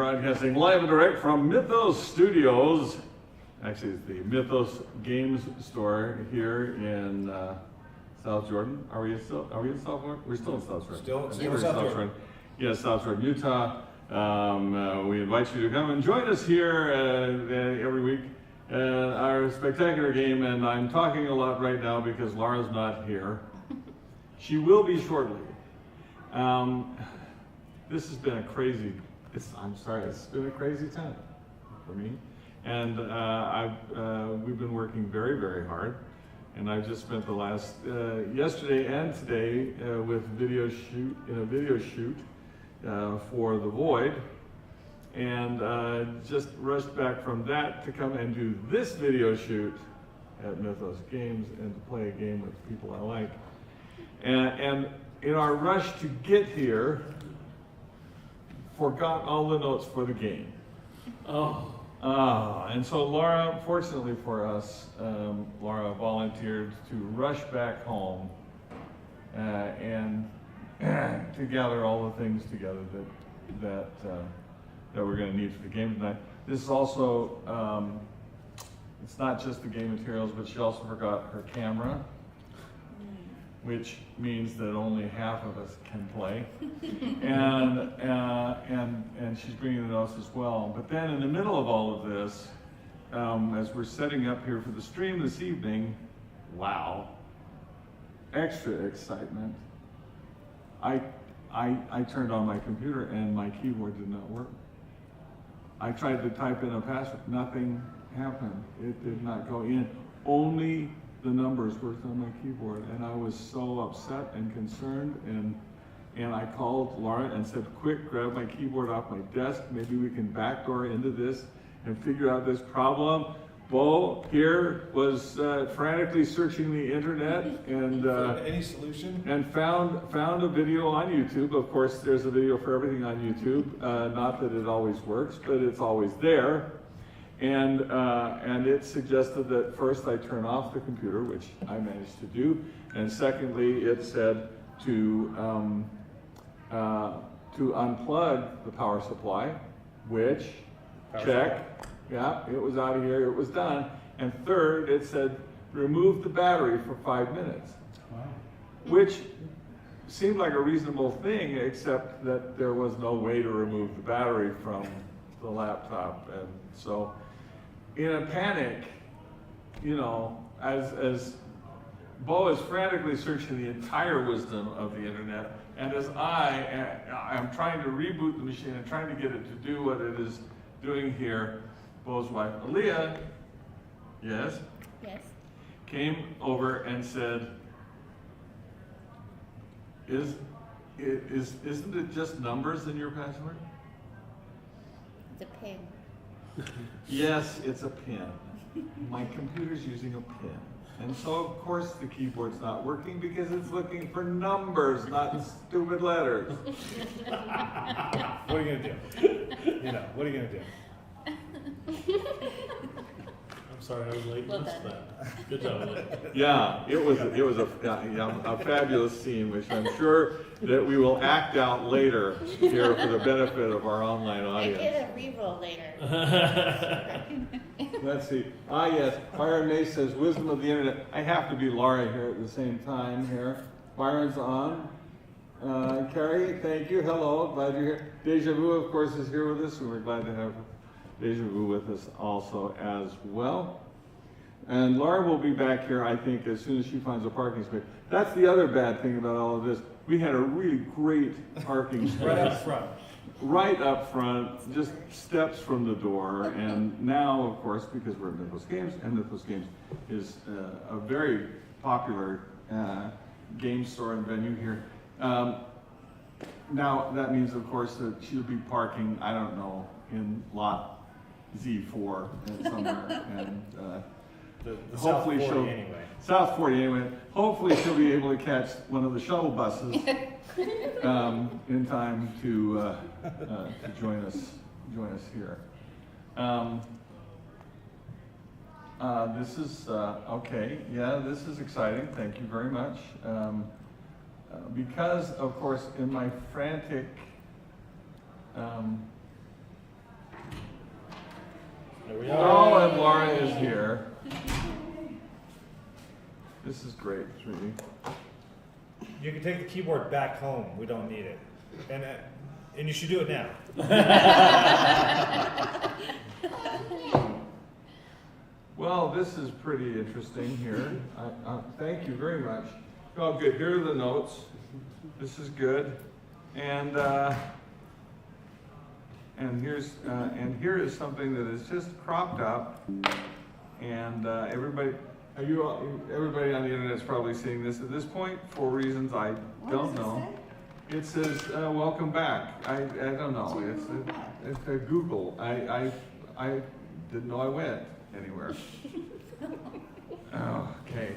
broadcasting live and direct from Mythos Studios. Actually, it's the Mythos Games store here in South Jordan. Are we in South Jordan? We're still in South Jordan. Still in South Jordan. Yes, South Jordan, Utah. We invite you to come and join us here every week at our spectacular game. And I'm talking a lot right now because Laura's not here. She will be shortly. This has been a crazy, it's been a crazy time for me. And we've been working very, very hard. And I've just spent the last, yesterday and today with a video shoot for The Void. And just rushed back from that to come and do this video shoot at Mythos Games and to play a game with people I like. And in our rush to get here, forgot all the notes for the game. And so Laura, fortunately for us, Laura volunteered to rush back home and to gather all the things together that we're going to need for the game tonight. This is also, it's not just the game materials, but she also forgot her camera, which means that only half of us can play, and she's bringing the notes as well. But then in the middle of all of this, as we're setting up here for the stream this evening, wow, extra excitement. I turned on my computer and my keyboard did not work. I tried to type in a password, nothing happened. It did not go in. Only the numbers worked on my keyboard, and I was so upset and concerned, and I called Laura and said, quick, grab my keyboard off my desk, maybe we can backdoor into this and figure out this problem. Bo here was frantically searching the internet and any solution? And found a video on YouTube. Of course, there's a video for everything on YouTube. Not that it always works, but it's always there. And it suggested that first I turn off the computer, which I managed to do, and secondly, it said to unplug the power supply, which check, yeah, it was out of here, it was done. And third, it said remove the battery for 5 minutes, wow. Which seemed like a reasonable thing, except that there was no way to remove the battery from the laptop, and so. In a panic, you know, as Bo is frantically searching the entire wisdom of the internet, and as I am trying to reboot the machine and trying to get it to do what it is doing here, Bo's wife, Aaliyah, yes, came over and said, isn't it just numbers in your password? It's a pin. Yes, it's a pin. My computer's using a pin. And so, of course, the keyboard's not working because it's looking for numbers, not stupid letters. What are you going to do? You know, what are you going to do? I'm sorry, I was late. Well Missed done. that. Good job. Yeah, it was a fabulous scene, which I'm sure that we will act out later here for the benefit of our online I audience. get a reroll later. Let's see. Yes, Byron May says, wisdom of the internet. I have to be Laura here at the same time here. Byron's on. Carrie, thank you. Hello, glad you're here. Deja Vu, of course, is here with us, and we're glad to have Deja Vu with us also as well. And Laura will be back here, I think, as soon as she finds a parking space. That's the other bad thing about all of this. We had a really great parking space. Right up front. Right up front, just steps from the door. And now, of course, because we're at Mythos Games, and Mythos Games is a very popular game store and venue here. Now, that means, of course, that she'll be parking, I don't know, in lot Z4 somewhere, and The hopefully South 40 she'll anyway. South 40 anyway. Hopefully she'll be able to catch one of the shuttle buses in time to join us here. This is okay. Yeah, this is exciting. Thank you very much. Because, of course, in my frantic There we are. Oh, and Laura is here. This is great, sweetie. You can take the keyboard back home. We don't need it. And you should do it now. Well, this is pretty interesting here. Thank you very much. Oh, good. Here are the notes. This is good. And here is something that is just cropped up. And everybody on the internet is probably seeing this at this point for reasons I don't know. It says welcome back. I don't know. It's a Google. I didn't know I went anywhere. Okay.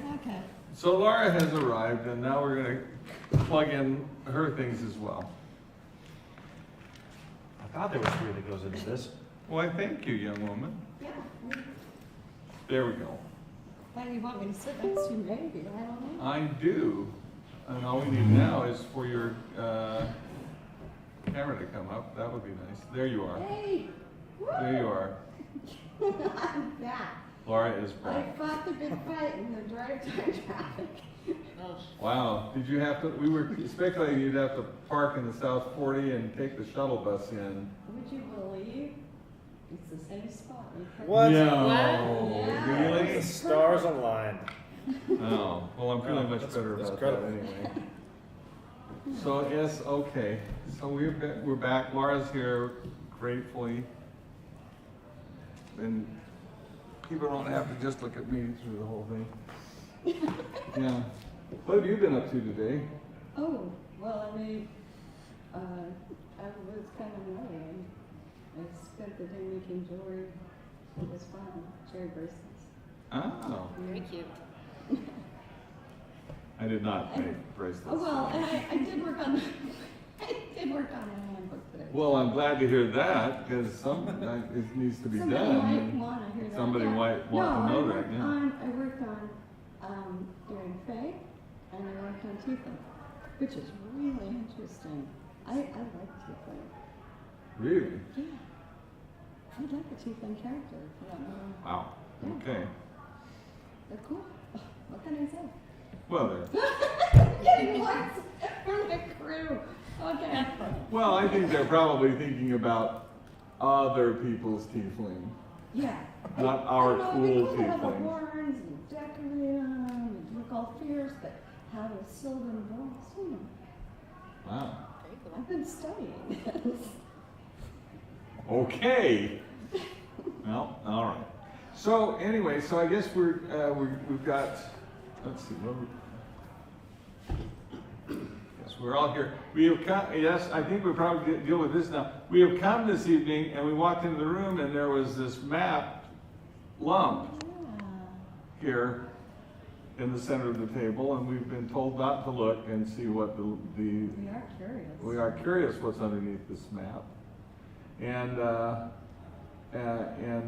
So Laura has arrived, and now we're going to plug in her things as well. I thought there was 3 that goes into this. Why, thank you, young woman. Yeah. There we go. Why do you want me to sit next to you, maybe? I don't know. I do. And all we need now is for your camera to come up. That would be nice. There you are. Hey! There you are. I'm back. Laura is I back. fought the good fight in the drive-time traffic. Wow. Did you have to, we were speculating you'd have to park in the South 40 and take the shuttle bus in. Would you believe? It's the same spot. What? No. Yeah. Really? The stars aligned. Oh, well, I'm feeling much That's better about incredible. that anyway. So, yes, okay. So we're back. Laura's here gratefully. And people don't have to just look at me through the whole thing. Yeah. What have you been up to today? Oh, well, I mean, I was kind of annoying. I spent the day making jewelry. It was fun. Cherry bracelets. Oh, Very cute. I did not make bracelets. Oh, well, and I did work on, I did work on a handbook today. Well, I'm glad to hear that, because it needs to be Somebody done. might and want to hear that. Somebody Yeah. might want to know that, yeah. I worked on doing Faye, and I worked on Tiefling, which is really interesting. I like Tiefling. Really? Yeah. I like a Tiefling character. For that matter. Wow. Yeah. Okay. They're cool. What can I say? Well, there. Getting likes from the crew. Okay. Well, I think they're probably thinking about other people's tiefling, Yeah. not our I know, cool they could have the tiefling. horns and decorate them and look all fierce, but have a silver voice. You know, Wow. Very cool. I've been studying this. Okay. Well, all right. So anyway, so I guess we've got. Let's see. Yes, we're all here. We have come. Yes, I think we probably deal with this now. We have come this evening, and we walked into the room, and there was this map lump here in the center of the table, and we've been told not to look and see what We are curious. we are curious what's underneath this map. And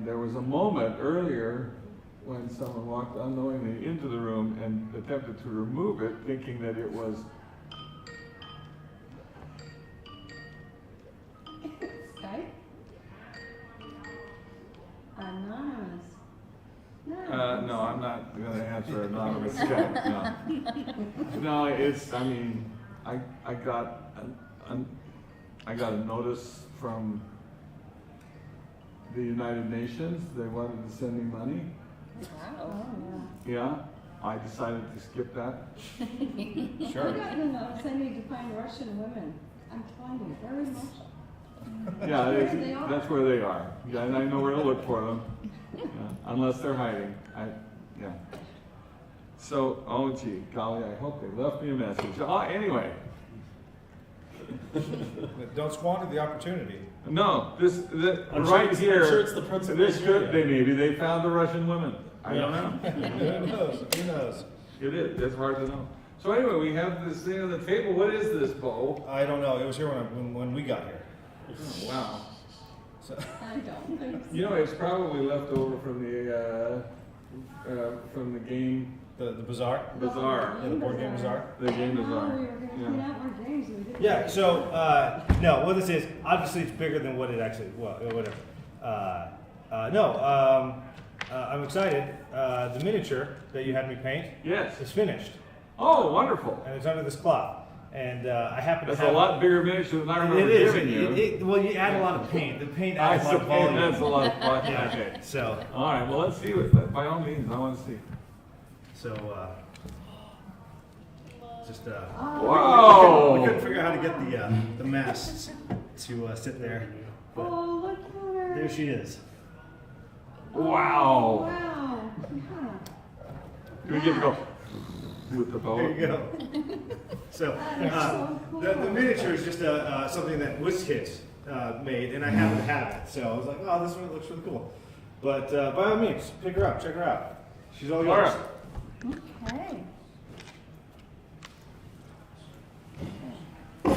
there was a moment earlier when someone walked unknowingly into the room and attempted to remove it, thinking that it was. Skype? Anonymous. No, I'm not going to answer anonymous Skype. No, no, it's. I mean, I got a notice from the United Nations. They wanted to send me money. Wow. Oh, Yeah, I decided to skip that. yeah. I got the notice I need to find Russian women. I'm telling you, very much. Yeah, There they are. that's where they are. Yeah, and I know where to look for them, yeah, unless they're hiding. Yeah. So, oh gee, golly, I hope they left me a message. Anyway, Don't squander the opportunity. no, I'm right sure here. it's the principal This could area. maybe they found the Russian women. I don't Yeah. know. Who knows? Who knows? It is. It's hard to know. So anyway, we have this thing on the table. What is this, Bo? I don't know. It was here when we got here. Oh, wow. So, I don't think so. You know, it's probably left over from the game the bazaar. bazaar. Yeah, the board game bazaar. The game Oh, bazaar. we were going to Yeah. clean out more games and we didn't. Yeah. So no, what this is, obviously, it's bigger than what it actually. Well, whatever. I'm excited. The miniature that you had me paint Yes. is finished, Oh, wonderful. and it's under this cloth. And I happen to That's have a lot bigger miniature than I remember It is. giving you. Well, you add a lot of paint. The paint I adds a lot of suppose volume. that's a lot of fun. Yeah. Okay. So, All right. Well, let's see what. By all means, I want to see. Just Whoa! we couldn't figure out how to get the masts to sit there, but Oh, look at her. there she is. Wow. Wow. Yeah. Do we get to go with the There boat? you go. So, so cool. the miniature is just something that WizKids made, and I happen to have it. So I was like, oh, this one looks really cool. But by all means, pick her up, check her out. She's all yours. Laura. Okay. Put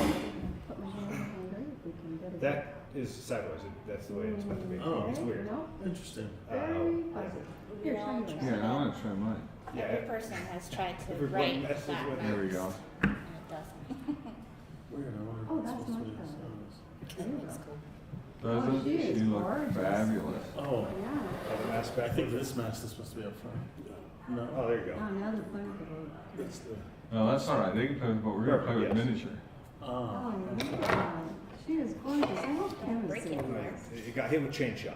my hand on her if we can get it. That is sideways. That's the way it's meant to be. Oh. It's weird. No, Interesting. very positive. Here, show me Yeah, I want to try mine. Yeah. Every person has tried to Everyone write messes that, with There we go. and it doesn't. Weird. I wonder Oh, if that's it's supposed to be much the better. size. That's cool. Doesn't Oh, she is she look gorgeous. fabulous? Oh, Yeah. Have the mask I back. think this mast is supposed to be up front. No. Oh, there you go. Oh, now the fun of the boat. That's the. No, that's all right. They can play with, but we're gonna play with Yes. miniature. Oh. Oh, wow. She is gorgeous. I hope Kim is Break it. seeing this. It got hit with chain shot.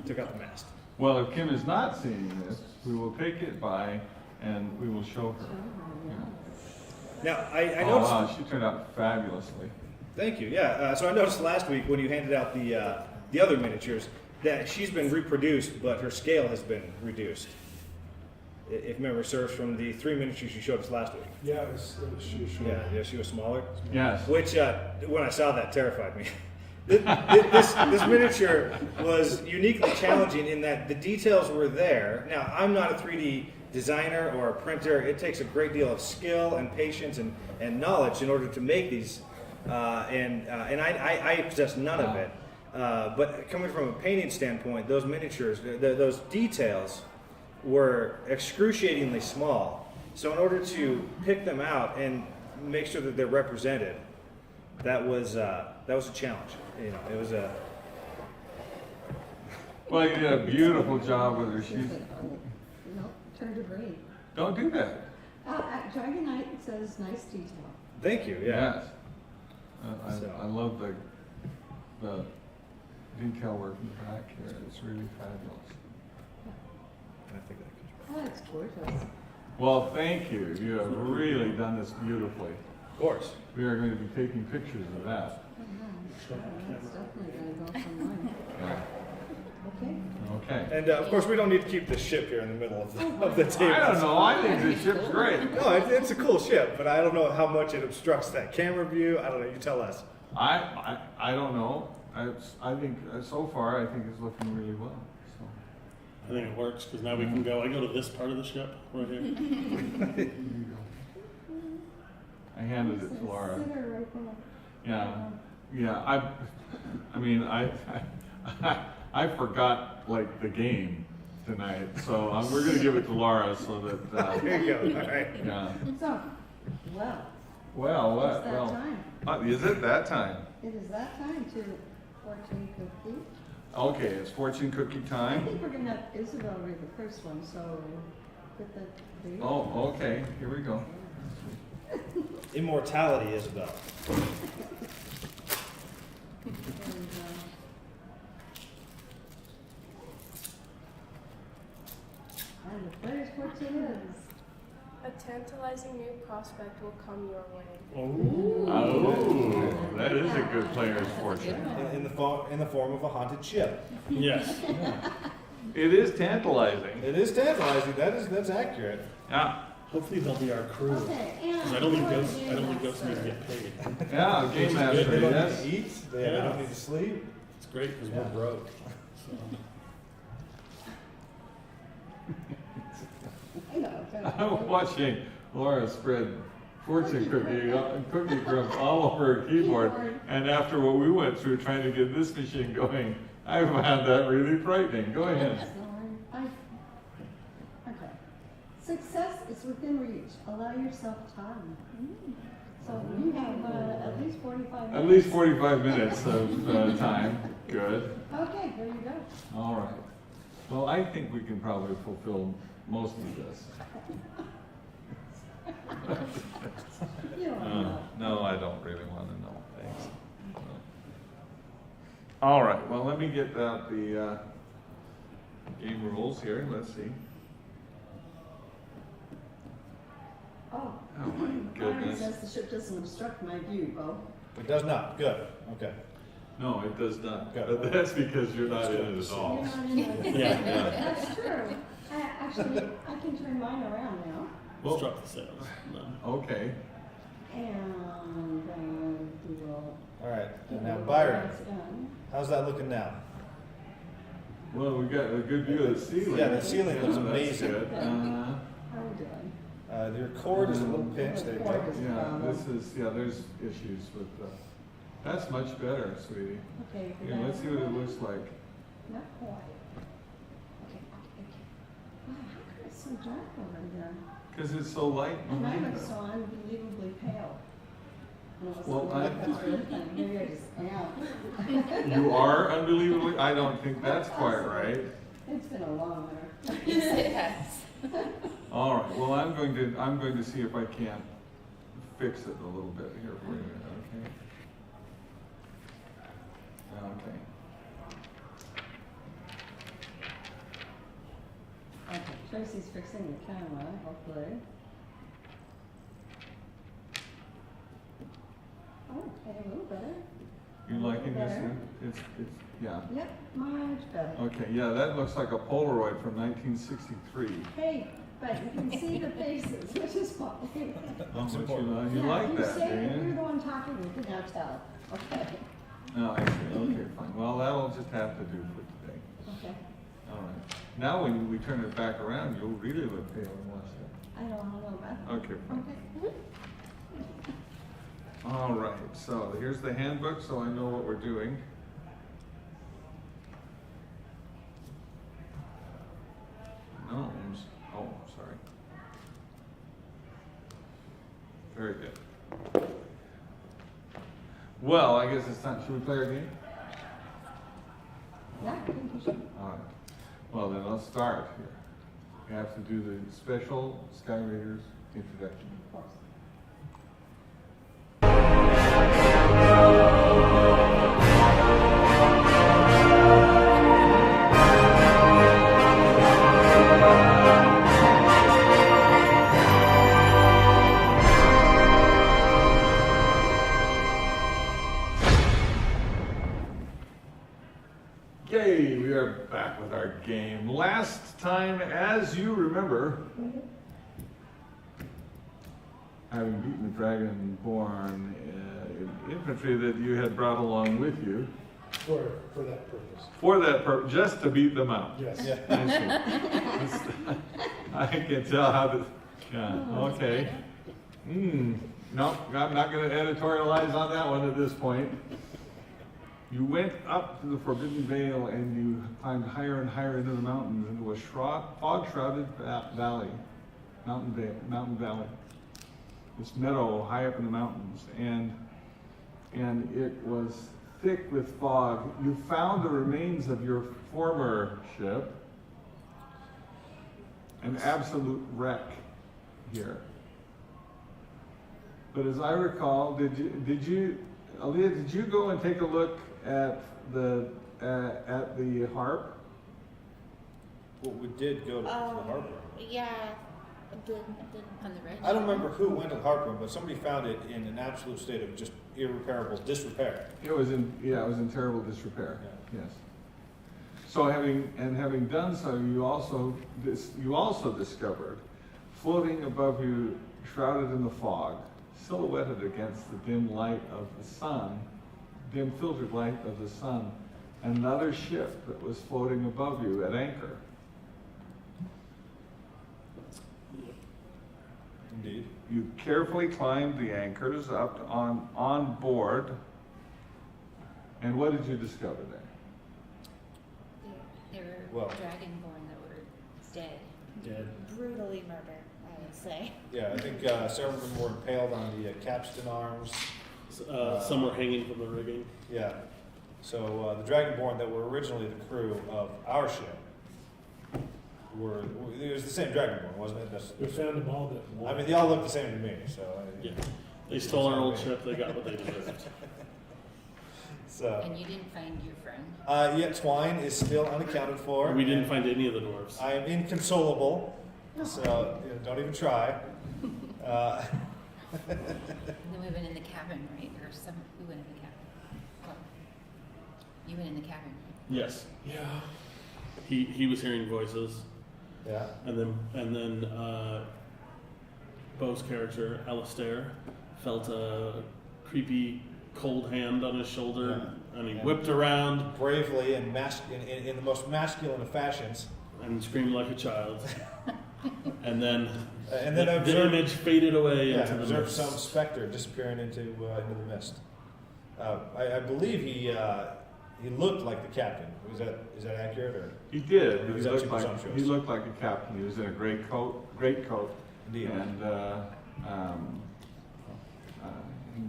Took out the mast. Well, if Kim is not seeing this, we will take it by and we will show her. Now, I Oh noticed. wow, she turned out fabulously. Thank you. Yeah. So I noticed last week when you handed out the other miniatures that she's been reproduced, but her scale has been reduced. If memory serves, from the 3 miniatures you showed us last week. Yeah, it was Yeah, she was smaller. Yes. Which, when I saw that, terrified me. This miniature was uniquely challenging in that the details were there. Now, I'm not a 3D designer or a printer. It takes a great deal of skill and patience and knowledge in order to make these, and I possess none of it. But coming from a painting standpoint, those miniatures, those details were excruciatingly small. So in order to pick them out and make sure that they're represented, that was a challenge. You know, it was a. Well, you did a beautiful job with her. She's. Nope, turned to green. Don't do that. At Dragonhearth, it says nice detail. Thank you. Yeah. Yes. So- I love the detail work in the back here. It's really fabulous. I think that comes Oh, it's gorgeous. Well, thank you. You have really done this beautifully. Of course. We are going to be taking pictures of that. That's definitely gonna go somewhere. Yeah. Okay. Okay. And of course, we don't need to keep the ship here in the middle of the table. I don't know. I think this ship's great. No, it's a cool ship, but I don't know how much it obstructs that camera view. I don't know. You tell us. I don't know. I think so far I think it's looking really well. So. I think it works because now we can go. I go to this part of the ship right here. There you go. I handed it to Laura. Sitter right there. Yeah, yeah. I mean, I forgot like the game tonight, so we're gonna give it to Laura so that. There you go. All right. Yeah. So, well, Well, what? it's that Well, time. is it that time? It is that time to fortune cookie. Okay, it's fortune cookie I time. think we're gonna have Isabel read the first one, so get the. Oh, okay. Here we go. Immortality, Isabel. And the player's fortune is. A tantalizing new prospect will come your way. Oh, that is a good player's fortune. In the form of a haunted ship. Yes. It is tantalizing. It is tantalizing. That's accurate. Yeah, Hopefully they'll be our crew. Okay, and. 'Cause I don't think ghosts need to get paid. yeah. Game They master. don't need Yes. to eat. They don't need to sleep. It's great because Yeah. we're broke. So. I'm watching Laura spread fortune cookie crumbs all over her keyboard, and after what we went through trying to get this machine going, I found that really frightening. Go ahead. Okay. Success is within reach. Allow yourself time. So you have at least 45 minutes. At least 45 minutes of time. Good. Okay, there you go. All right. Well, I think we can probably fulfill most of this. You don't know. No, I don't really want to know. Thanks. No. All right. Well, let me get out the game rules here. Let's see. Oh. Oh my Byron goodness. says the ship doesn't obstruct my view, Bo. It does not. Good. Okay. No, it does not. Good. But that's because you're not in it at all. You're not in it. Yeah. That's true. Actually, I can turn mine around now. Well, Struck the sails. No. okay. And we will. All right. And now, Byron, That's done. how's that looking now? Well, we got a good view of the ceiling. Yeah, the ceiling looks That's amazing. good. How are we doing? Your cord is a little pinched. There you go. Yeah, there's issues with that's much better, sweetie. Okay. Here, let's see what it looks like. Not quite. Okay. Wow, how come it's so dark over there? Because it's so light And I behind look so us. unbelievably pale. And I was Well, like, that's really funny. Maybe I just am. You are unbelievably, I don't think that's quite right. It's been a long winter. Yes. All right, well, I'm going to see if I can't fix it a little bit here for you, okay? Okay. Okay, Tracy's fixing the camera, hopefully. Oh, okay, a little better. You liking this Better. one? It's, yeah. Yep, much better. Okay, yeah, that looks like a Polaroid from 1963. Hey, but you can see the faces, which is fine. Oh, but important. you like that, You say do you're you? the one talking, you can now tell. Okay, No, I see, okay, fine. Well, that'll just have to do for today. okay. All right. Now when we turn it back around, you'll really look pale and watch that. I don't know about that. Okay, fine. Okay. All right, so here's the handbook, so I know what we're doing. Gnomes. Oh, sorry. Very good. Well, I guess it's time. Should we play our game? Yeah, I think you should. All right. Well, then let's start here. We have to do the special Sky Raiders introduction. Of course. Yay, we are back with our game. Last time, as you remember, having beaten the Dragonborn infantry that you had brought along with you, For that purpose. for that purpose, just to beat them out. Yes. I see. I can tell how to, yeah, okay. No, I'm not going to editorialize on that one at this point. You went up to the Forbidden Vale and you climbed higher and higher into the mountains into a fog-shrouded valley, mountain valley. This meadow high up in the mountains, and it was thick with fog. You found the remains of your former ship, an absolute wreck here. But as I recall, did you, Aaliyah, did you go and take a look at the harp? Well, we did go to the harbor. Yeah. On the right. I don't remember who went to the harbor, but somebody found it in an absolute state of just irreparable disrepair. It was in terrible disrepair. Yes. So having done so, you also discovered, floating above you, shrouded in the fog, silhouetted against the dim light of the sun, dim filtered light of the sun, another ship that was floating above you at anchor. Indeed. You carefully climbed the anchors up on board, and what did you discover there? There were Well- Dragonborn that were dead. Dead. Brutally murdered, I would say. Yeah, I think several of them were impaled on the capstan arms. Some were hanging from the rigging. Yeah. So the Dragonborn that were originally the crew of our ship it was the same Dragonborn, wasn't it? We found them all that. I mean, they all look the same to me. So Yeah. They stole our old ship. They got what they deserved. So And you didn't find your friend. yeah, Twine is still unaccounted for. We didn't and find any of the dwarves. I am inconsolable. So don't even try. And then we went in the cabin, right? We went in the cabin. Well, you went in the cabin, right? Yes. Yeah. He was hearing voices, Yeah. and then Bo's character Alistair felt a creepy cold hand on his shoulder, and he whipped around Bravely and in the most masculine of fashions. and screamed like a child. And then And then the observed, image faded away yeah, into the observed mist. some specter disappearing into the mist. I believe he looked like the captain. Is that accurate or? He did. He's actually presumptuous. He looked like a captain. He was in a great coat, Indeed. and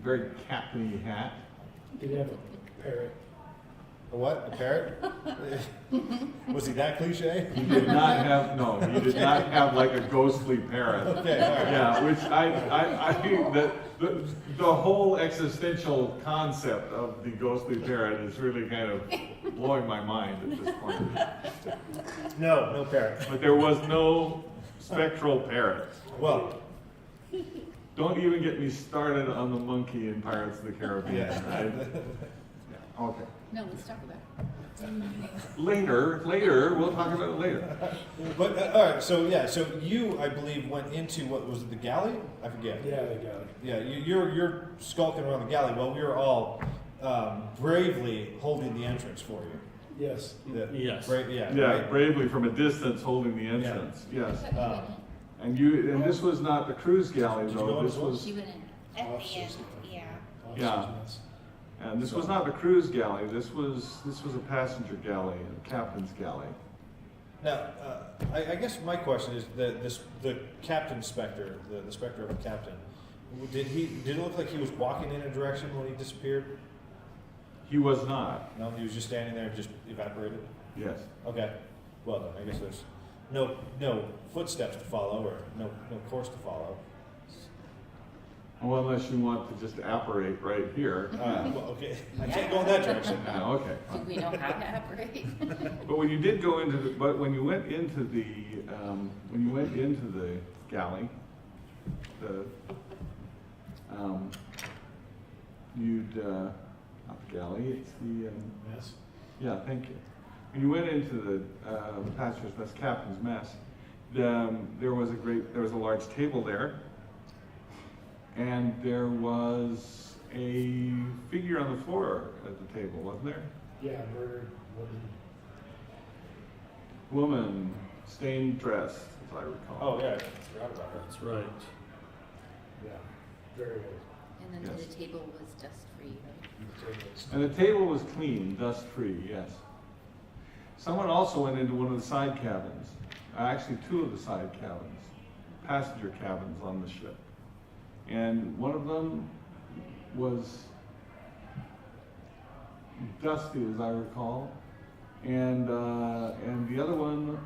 very captainy hat. Did he have a parrot? A what? A parrot? Was he that cliche? He did not have He did not have like a ghostly parrot. Okay, all right. Yeah, which I think that the whole existential concept of the ghostly parrot is really kind of blowing my mind at this point. No parrot. But there was no spectral parrot. Well, Don't even get me started on the monkey in Pirates of the Caribbean. yeah. Right? Yeah, okay. No, let's talk about it. Later, we'll talk about it later. But all right, so you, I believe, went into what was it, the galley? I forget. Yeah, they got it. Yeah, you're skulking around the galley while we were all bravely holding the entrance for you. Yes. Yes. Yeah. Yeah, Right? bravely from a distance holding the entrance. Yes. I thought And this was not the cruise galley Did you go though. in This as well? was you went in. At the Officers end, mess. yeah. Yeah. Officers mess. and this was not the cruise galley. This was a passenger galley, a captain's galley. Now, I guess my question is the captain specter, the specter of a captain. Did it look like he was walking in a direction when he disappeared? He was not. No, he was just standing there and just evaporated. Yes. Okay. Well then, I guess there's no footsteps to follow or no course to follow. Well, unless you want to just apparate right here. Well, okay, I can't go in that direction. Okay. Do we know how to operate? But when you did go into when you went into the galley, not the galley, it's the Mess. yeah, thank you. When you went into the passenger's mess, captain's mess, there was a large table there, and there was a figure on the floor at the table, wasn't there? Yeah, murdered woman. Woman, stained dress, as I recall. Oh yeah, I forgot about her. That's right. Yeah, very old. And then Yes. the table was dust free, right? And the table was clean, dust-free, yes. Someone also went into one of the side cabins, actually two of the side cabins, passenger cabins on the ship. And one of them was dusty, as I recall, and the other one,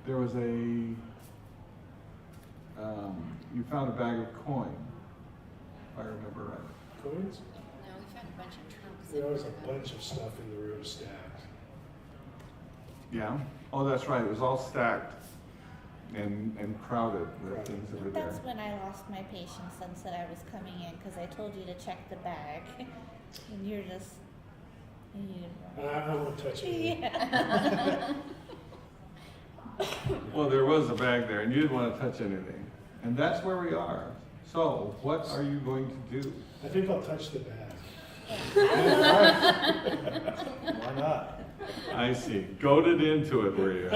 there was you found a bag of coin, if I remember right. Coins? No, we found a bunch of trunks. There was a bunch of stuff in the room stacked. Yeah? Oh, that's right, it was all stacked and crowded with things that were there. That's when I lost my patience and said I was coming in because I told you to check the bag. And you're just. I won't touch it. Yeah. Well, there was a bag there, and you didn't want to touch anything. And that's where we are. So, what are you going to do? I think I'll touch the bag. Why not? I see. Goaded into it, were you?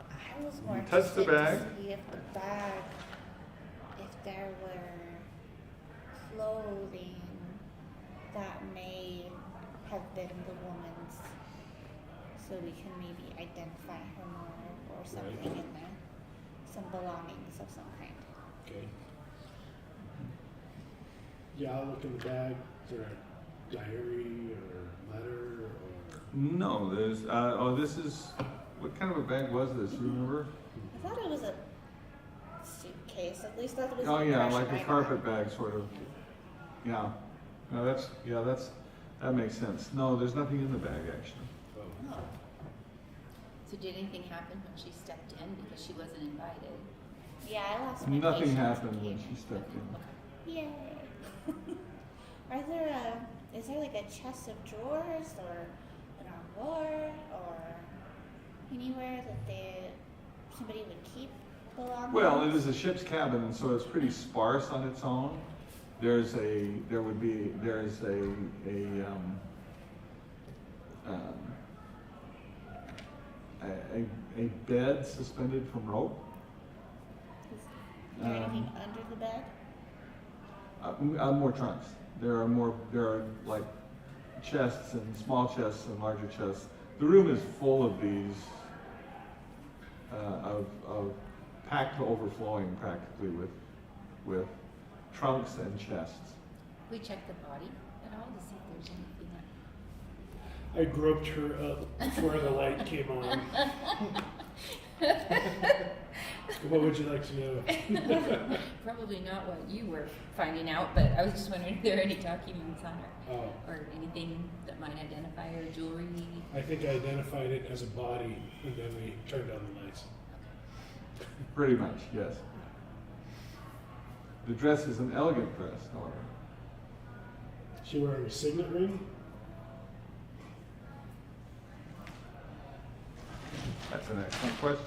I was more You touched the interested bag? to see if the bag, if there were clothing that may have been the woman's, so we can maybe identify her more or something in there, some belongings of some kind. Okay. Yeah, I'll look in the bag. Is there a diary or letter or? No, there's, this is, what kind of a bag was this, you remember? I thought it was a suitcase. At least that was. Oh the yeah, impression like a I carpet got. bag, sort of. Yeah. No, that makes sense. No, there's nothing in the bag, actually. Oh. So did anything happen when she stepped in because she wasn't invited? Yeah, I lost my Nothing patience happened when occasionally. she stepped in. Yay! Is there like a chest of drawers or an armoire or anywhere that somebody would keep belongings? Well, it is a ship's cabin, and so it's pretty sparse on its own. There's a bed suspended from rope. Is there anything under the bed? More trunks. There are like chests and small chests and larger chests. The room is full of these, of packed to overflowing practically with trunks and chests. We checked the body at all to see if there's anything that. I groped her up before the light came on. What would you like to know? Probably not what you were finding out, but I was just wondering if there are any documents on her Oh, or anything that might identify her, jewelry. I think I identified it as a body, and then we turned on the lights. Pretty much, yes. The dress is an elegant dress, however. She wearing a signet ring? That's an excellent question.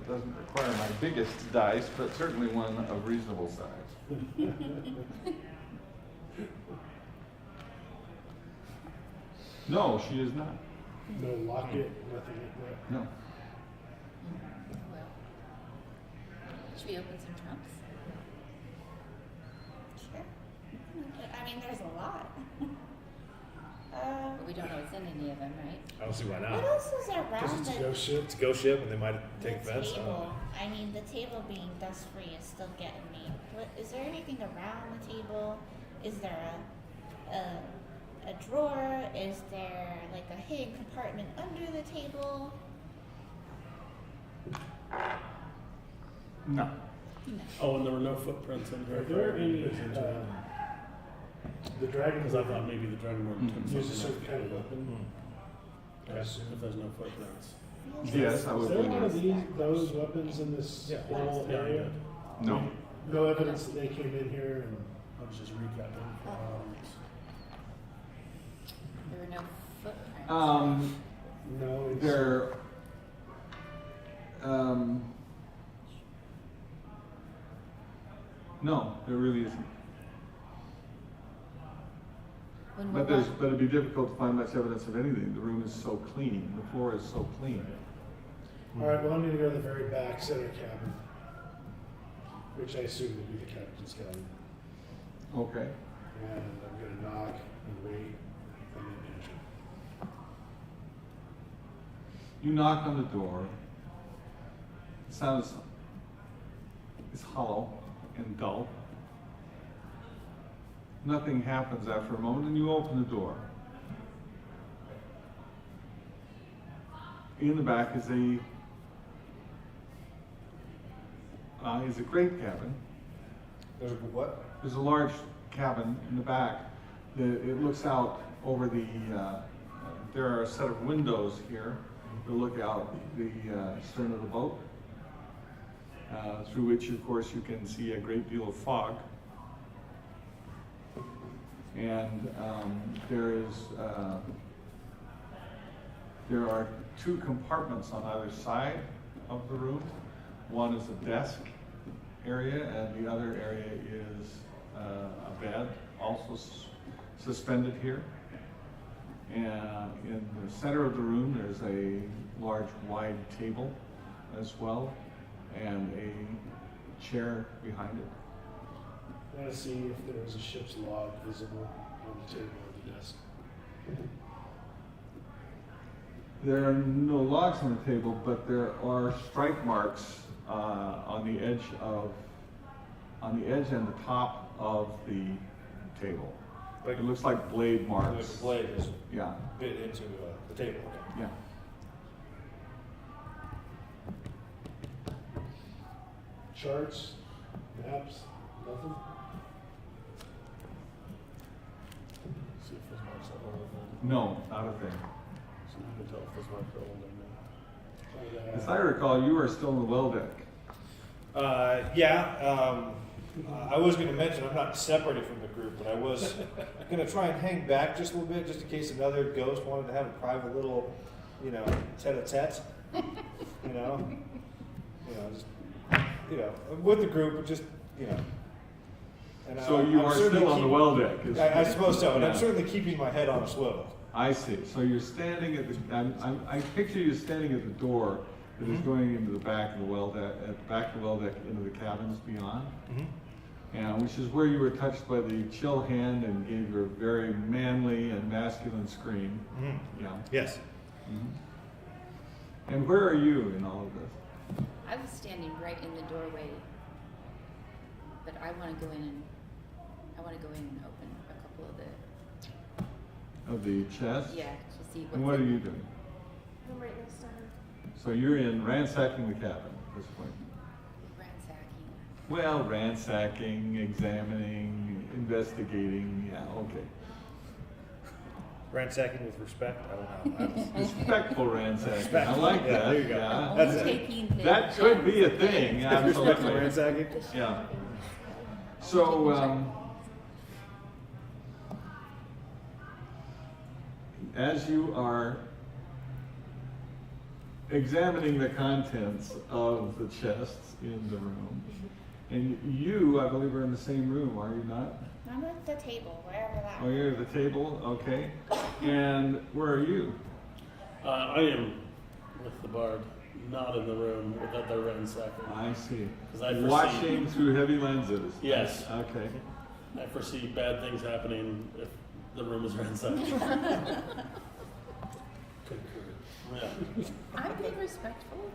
It doesn't require my biggest dice, but certainly one of reasonable size. No, she is not. No locket, nothing like that. No. Well, should we open some trunks? Sure. I mean, there's a lot. But we don't know what's in any of them, right? I don't see why What not. else is Because around it's a the, ghost ship. It's a ghost ship, and they might the take offense. table? I mean, the table being dust-free is still getting me. What, is there anything around the table? Is there a drawer? Is there like a hidden compartment under the table? No. Oh, and there were no footprints in here. Are there any, the dragon Because I thought maybe the Dragonhearth took uses something some kind of weapon? I Yes, assume. if there's no footprints. Yes, I Is would there be. one of those weapons in this Yeah. whole Yeah, area? No. No evidence that they came in here and I was just recapping. There were no footprints. no. it's- There, no, there really isn't. When But we're but it'd be difficult to find much evidence of anything. The room is so clean. The floor is so clean. All right, well, I'm gonna go to the very back center cabin, which I assume would be the captain's cabin. Okay. And I'm gonna knock and wait and then enter. You knock on the door. The sound is hollow and dull. Nothing happens after a moment, and you open the door. In the back is a great cabin. There's a what? There's a large cabin in the back. It looks out over the. There are a set of windows here that look out the stern of the boat, through which, of course, you can see a great deal of fog. And there are two compartments on either side of the room. One is a desk area, and the other area is a bed, also suspended here. And in the center of the room, there's a large, wide table as well, and a chair behind it. I want to see if there is a ship's log visible on the table or the desk. There are no logs on the table, but there are strike marks on the edge and the top of the table. Like It looks like blade marks. the blade is Yeah, bit into the table. Okay. yeah. Charts, maps, nothing? See if those marks are old. No, not a thing. So you can tell if those marks are old or not. As I recall, you are still in the well deck. I was going to mention I'm not separated from the group, but I was going to try and hang back just a little bit, just in case another ghost wanted to have a private little, tete-a-tete. Just with the group, but just. And So I'm you are certainly still on the well deck. I suppose so, and I'm Yeah. certainly keeping my head on a swivel. I see. So you're standing at the. I picture you standing at the door that is going into the back of the well deck, at the back of the well deck into the cabins beyond. And which is where you were touched by the chill hand and gave your very manly and masculine scream. Yeah. Yes. And where are you in all of this? I was standing right in the doorway, but I want to go in and open a couple of the, Of the chest? yeah, to see what's And what are in you there. doing? I'm right next to her. So you're in ransacking the cabin at this point. Ransacking. Well, ransacking, examining, investigating. Yeah, okay. Ransacking with respect. I don't know. Respectful ransacking. I like Yeah, that. there you go. Yeah. That's it. Taking the That could be a gems. thing. Respectful Absolutely. ransacking. Yeah. So, as you are examining the contents of the chests in the room, and you, I believe, are in the same room, are you not? I'm at the table, wherever that. Oh, you're at the table? Okay. And where are you? I am with the bard, not in the room that they're ransacking. I see. 'Cause I foresee- Watching through heavy lenses. Yes. Okay. I foresee bad things happening if the room is ransacked. Yeah. I'm being respectful.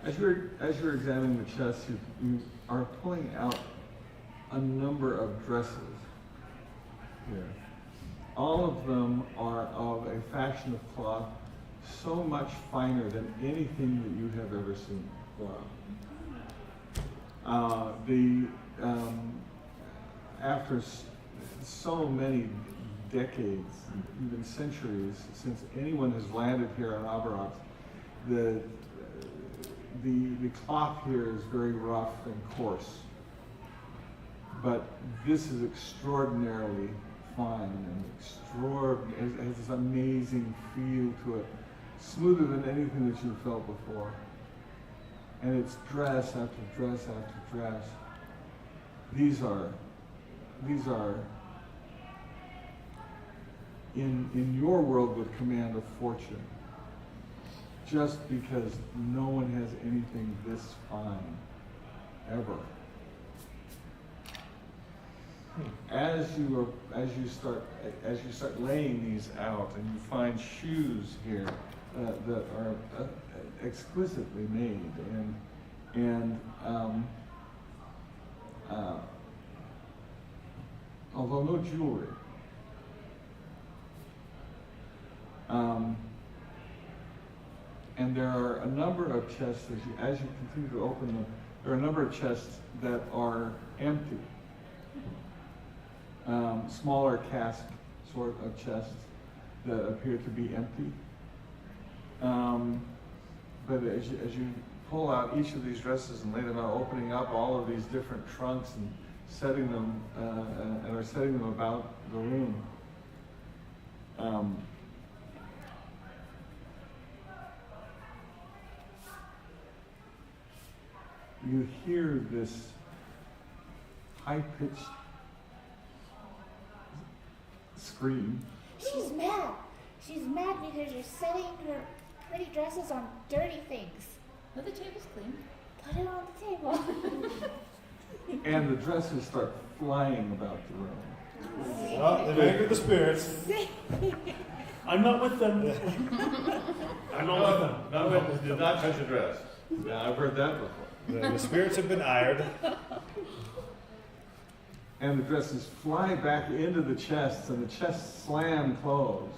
As you're examining the chest, you are pulling out a number of dresses here. All of them are of a fashion of cloth so much finer than anything that you have ever seen. Wow. After so many decades, even centuries, since anyone has landed here on Aberox, the cloth here is very rough and coarse. But this is extraordinarily fine and has this amazing feel to it, smoother than anything that you've felt before. And it's dress after dress after dress. These are in your world would command a fortune, just because no one has anything this fine ever. As you start laying these out, and you find shoes here that are exquisitely made, and although no jewelry. And there are a number of chests, as you continue to open them, there are a number of chests that are empty. Smaller cask sort of chests that appear to be empty. But as you pull out each of these dresses and lay them out, opening up all of these different trunks and setting them about the room, you hear this high-pitched scream. She's mad. She's mad because you're setting her pretty dresses on dirty things. No, the table's clean. Put it on the table. And the dresses start flying about the room. Oh, they've angered the spirits. I'm not with them. I'm not with them. Not with, did not touch a dress. Yeah, I've heard that before. The spirits have been ired. And the dresses fly back into the chests, and the chests slam closed.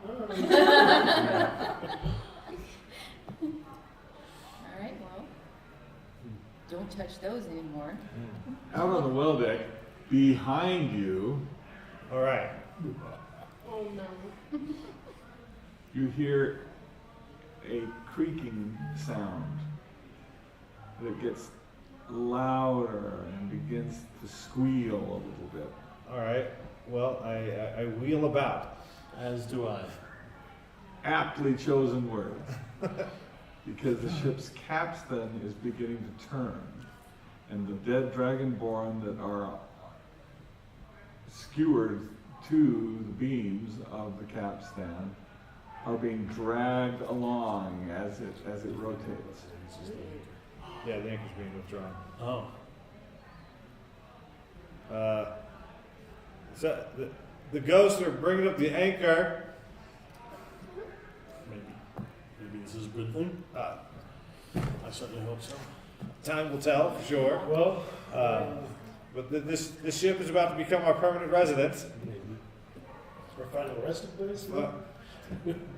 All right, well, don't touch those anymore. Out on the well deck, behind you, All right. Oh no. you hear a creaking sound that gets louder and begins to squeal a little bit. All right. Well, I wheel about. As do I. Aptly chosen words. Because the ship's capstan is beginning to turn, and the dead dragonborn that are skewered to the beams of the capstan are being dragged along as it rotates. Yeah, the anchor's being withdrawn. Oh. So the ghosts are bringing up the anchor. Maybe this is a good thing. I certainly hope so. Time will tell for sure. Well, But this ship is about to become our permanent residence. our final resting place.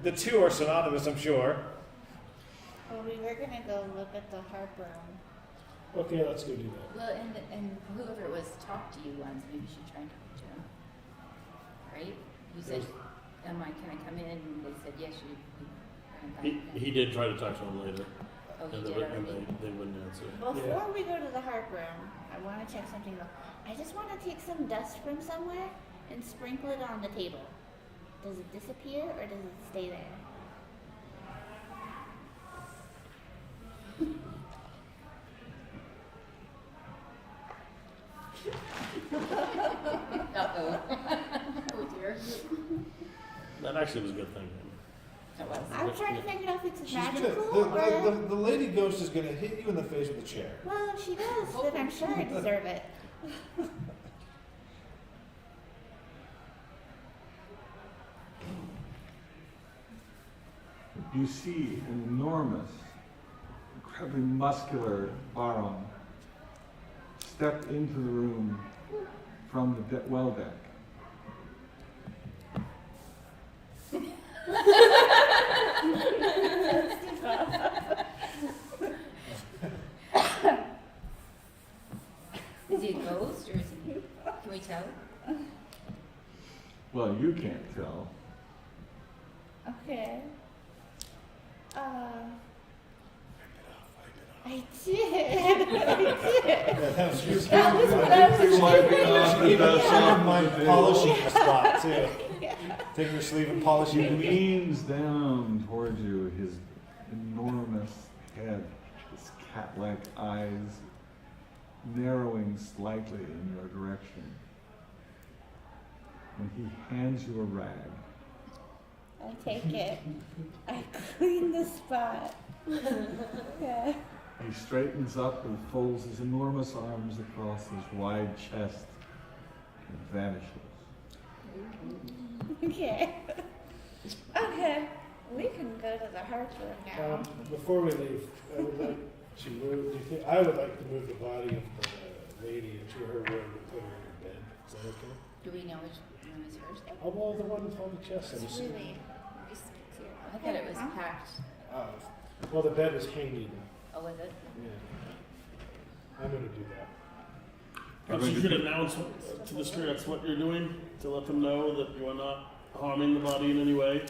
The two are synonymous, I'm sure. Well, we were gonna go look at the harp room. Okay, let's go do that. Well, and whoever it was talked to you once, maybe you should try and talk to him. Right? You said, can I come in? And they said, yes, you can. He did try to talk to him later. Oh, he And did already? they wouldn't answer. Before we go to the harp room, I want to check something though. I just want to take some dust from somewhere and sprinkle it on the table. Does it disappear or does it stay there? Uh-oh. Oh dear. That actually was a good thing. That was. I'm trying to figure out if it's She's gonna, magical or... the lady ghost is gonna hit you in the face with a chair. Well, if she does, then I'm sure I deserve it. You see an enormous, incredibly muscular Baron step into the room from the well deck. Is he a ghost or is he? Can we tell? Well, you can't tell. Okay. I did. That was Wiping off the dust off my the table. polishing the spot too. Taking her sleeve and He polishing it. leans down towards you, his enormous head, his cat-like eyes narrowing slightly in your direction. And he hands you a rag. I take it. I clean the spot. Okay. He straightens up and folds his enormous arms across his wide chest and vanishes. Okay. Okay. We can go to the harp room now. Before we leave, I would like to move. I would like to move the body of the lady into her room and put her in her bed. Is that okay? Do we know which room is hers? Oh, well, the one with all the chests. I'm It's assuming. really I thought it was packed. Well, the bed was hanging. Oh, was it? Yeah. I'm going to do that. Perhaps you could announce to the spirits what you're doing to let them know that you are not harming the body in any way.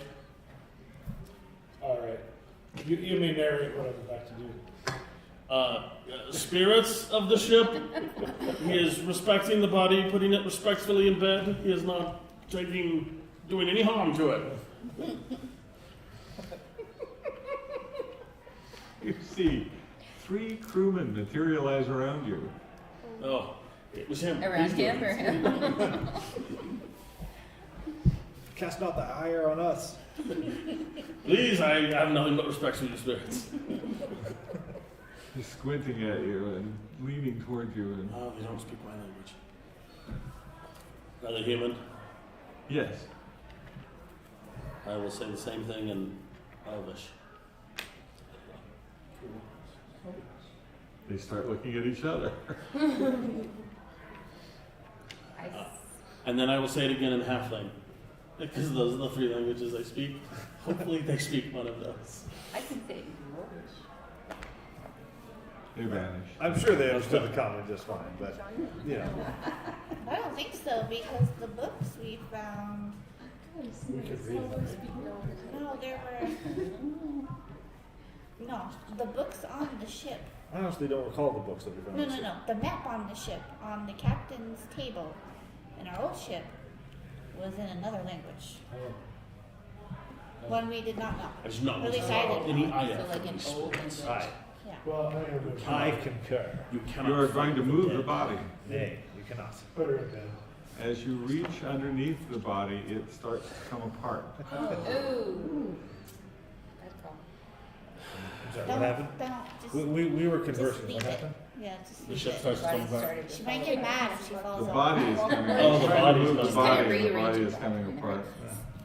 All right. You may narrate what I'm about to do. Spirits of the ship, he is respecting the body, putting it respectfully in bed. He is not doing any harm to it. You see 3 crewmen materialize around you. Oh, it was him. Around He's doing him or it. him? Cast not the ire on us. Please, I have nothing but respect for you spirits. He's squinting at you and leaning toward you. And Oh, you don't speak my language. Rather human. Yes. I will say the same thing in Elvish. They start looking at each other. And then I will say it again in Halfling. Because those are the three languages I speak. Hopefully they speak one of those. I can say Dwarvish. They vanish. I'm sure they understood the comment just fine, but you know. I don't think so because the books we found. We could read it. No, there were. No, the books on the ship. I honestly don't recall the books that we found. No. The map on the ship, on the captain's table, in our old ship, was in another language. One we did not know. I just not At least I didn't. any So IF. like an old language. Yeah. Well, I don't know. I concur. You cannot. You are going to fight move dead. the body. Nay, you cannot. Put her in bed. As you reach underneath the body, it starts to come apart. Oh. That's all. I'm sorry, what happened? Don't just. We were just conversing. leave What it. happened? Yeah, just The leave ship it. starts to come Body apart. started to She might fall get apart. mad if she falls The off. body is coming. Oh, the Trying to body's move the just body. kinda The body rearranging is the coming body. apart.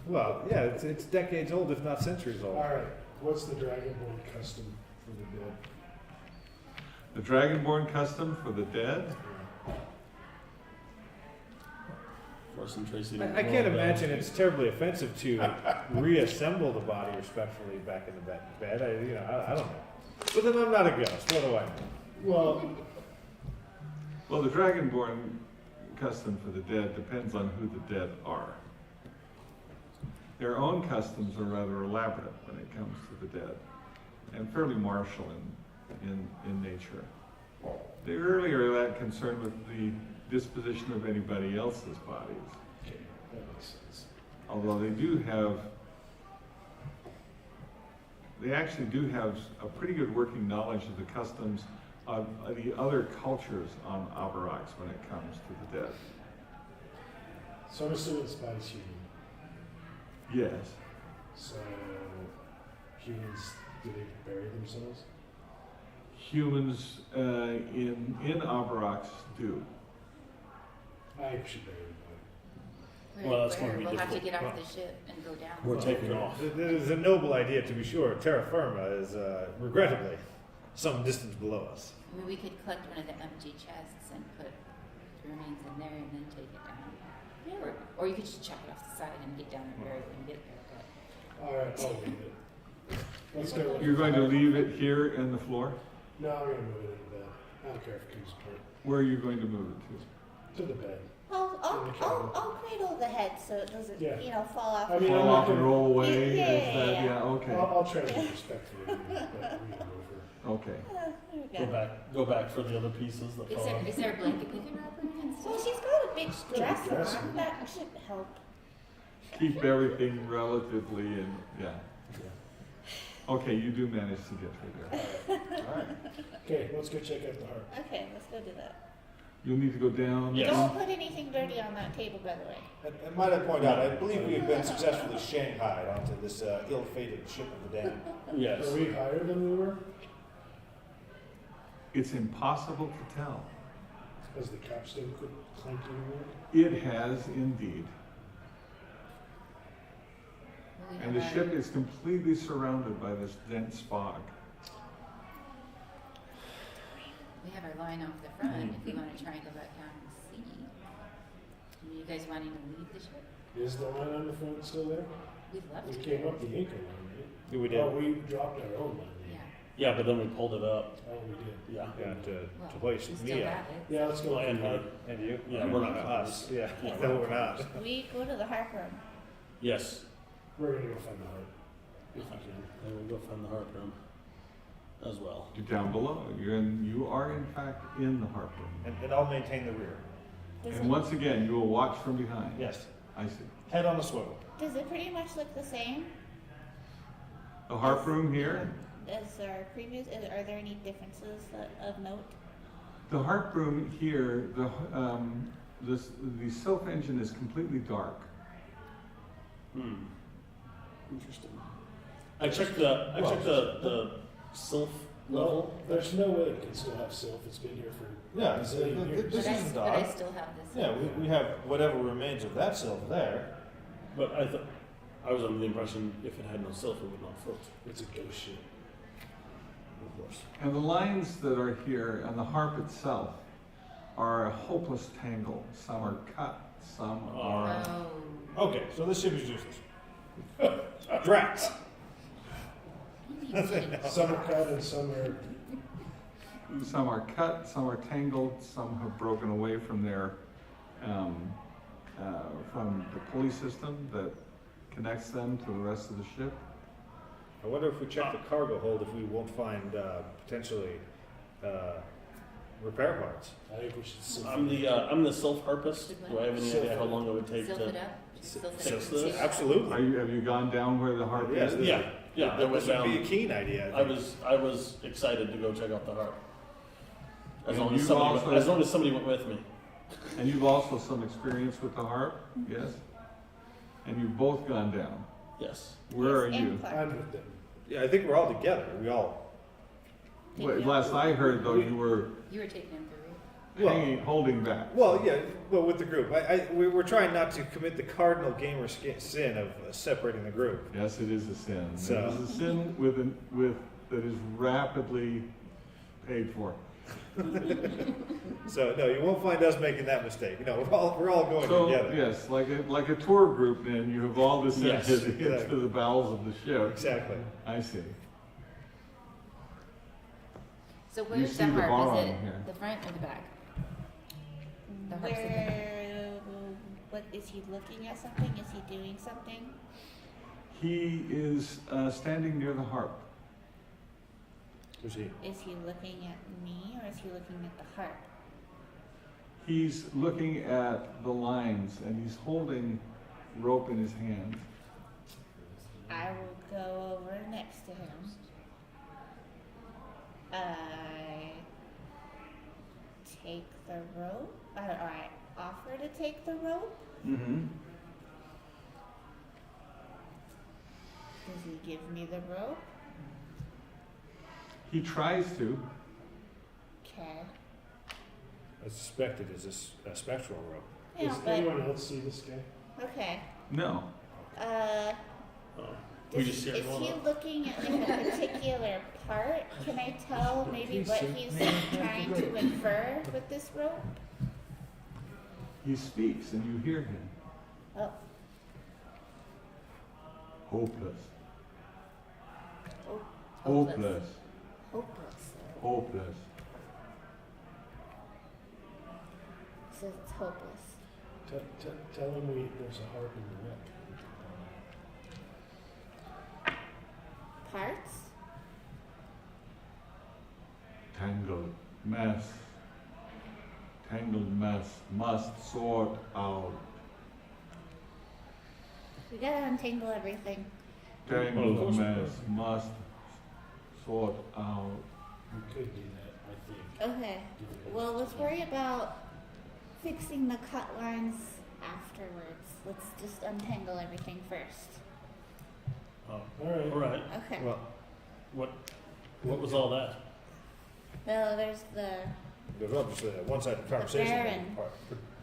Well, yeah, it's decades old, if not centuries old. All right. What's the Dragonborn custom for the dead? The Dragonborn custom for the dead. Force and Tracy. to I roll can't down. imagine it's terribly offensive to reassemble the body respectfully back in the bed. I don't know. But then I'm not a ghost. What do I know? Well, the Dragonborn custom for the dead depends on who the dead are. Their own customs are rather elaborate when it comes to the dead, and fairly martial in nature. They really are that concerned with the disposition of anybody else's bodies. Okay, that makes sense. Although they actually do have a pretty good working knowledge of the customs of the other cultures on Avarax when it comes to the dead. So I'm assuming this body's human. Yes. So humans, do they bury themselves? Humans in Avarax do. I should bury the body. Well, that's gonna be We'll have to difficult. get off the ship and go down. We're taking off. It is a noble idea to be sure. Terra firma is regrettably some distance below us. I mean, we could collect one of the empty chests and put the remains in there and then take it down. Or you could just chuck it off the side and get down and bury it and get there. All right, I'll leave it. Let's go. with You're going to the body. leave it here in the floor? No, I'm gonna move it in bed. I don't care if it comes apart. Where are you going to move it To the bed. I'll cradle the head so it doesn't, Yeah. fall off. I to? mean, Fall I'm off not and gonna- roll away? Yeah, Is that, yeah. okay. I'll try to be respectful of you, but we can move her. Okay. There we go. Go back for the other pieces that fall off. Is there a blanket we can wrap her in and Well, stuff? she's got a big dress dress on. on. That should help. Keep everything relatively and, yeah. Okay, you do manage to get her there. Okay, let's go check out the heart. Okay, let's go do that. You'll need to go down. Yes. Don't put anything dirty on that table, by the way. And might I point out, I believe we have been successfully shanghaied onto this ill-fated ship of the dead. Yes. Are we higher than we were? It's impossible to tell. Has the capstone clanked anywhere? It has indeed. We And the have ship our- is completely surrounded by this dense fog. We have our line off the front if we want to try and go back down and see. Are you guys wanting to leave the ship? Is the line on the front still there? We left We it. came up the Inca line, right? We Oh, we dropped our own line. Yeah. Yeah, but then we pulled it up. Oh, we did. Yeah. Yeah, Well, to place we still me have it. Yeah, let's go. Well, and with me. And you? Yeah, we're not us. Yeah, Yeah, no, we're not. We go to the harp room. Yes. We're gonna go find the heart. If I can. Then we'll go find the heart room as well. You're down below. You are in fact in the harp room. And I'll maintain the rear. Does And it, once again, you will watch from behind. Yes. I see. Head on the swivel. does it pretty much look the same The harp room here, as our previous? Are there any differences of note? the harp room here, the Sylph engine is completely dark. Interesting. I checked the Sylph Well, level. there's no way it can still have Sylph. It's been here for Yeah, a it's- zillion years. This But I isn't but I odd. still have this. Yeah, we have whatever remains of that silver there. But I was under the impression if it had no silk, it would not float. It's a ghost ship. Of course. And the lines that are here and the harp itself are a hopeless tangle. Some are cut, some are. Oh. Okay, so this ship is useless. Drats. Maybe you should- Some are cut and some are. Some are cut, some are tangled, some have broken away from their, from the pulley system that connects them to the rest of the ship. I wonder if we check the cargo hold if we won't find potentially repair parts. I think we should see. I'm the self harpist. Do I have any idea how long it would take Silk to it up. Silk it fix up. this? Absolutely. Oh. Have you gone down where the harp Yes, is? Yeah, I That went would be a down. keen idea. I was excited to go check out the harp. As And long as you've somebody also- went, as long as somebody went with me. And you've also some experience with the harp, yes? And you've both gone down. Yes. Where are Yes, you? and Clark. I'm with them. Yeah, I think we're all together. We all. Wait, last I heard though, you were You were taking him through. hanging, holding back. Well, yeah, well, with the group. We're trying not to commit the cardinal gamer sin of separating the group. Yes, it is a sin. So- It is a sin that is rapidly paid for. So no, you won't find us making that mistake. You know, we're all going So, together. yes, like a tour group then, you have all descended Yes, into exactly. the bowels of the ship. Exactly. I see. So You where's see the the bar harp? Is on it here. the front or the back? The harp's in the back. What is he looking at something? Is he doing something? He is standing near the harp. Who's he? Is he looking at me or is he looking at the harp? He's looking at the lines and he's holding rope in his hand. I will go over next to him. I take the rope, or I offer to take the rope. Mm-hmm. Does he give me the rope? He tries to. Okay. I suspect it is a spectral rope. Yeah, Does but anyone else see this guy? okay. No. Uh, Oh, we just is shared one he up. looking at like a particular part? Can I tell maybe what he's trying to infer with this rope? He speaks and you hear him. Oh, Hopeless. oh, Hopeless. hopeless. Hopeless. So it's hopeless. Tell him there's a harp in the wreck. Parts? Tangled mess. Tangled mess must sort out. We gotta untangle everything. Tangled mess must sort out. We could do that, I think. Okay. Well, let's worry about fixing the cut lines afterwards. Let's just untangle everything first. Oh, All all right. Okay. Well, What was all that? Well, there's the there's obviously a one-sided conversation. Baron. part.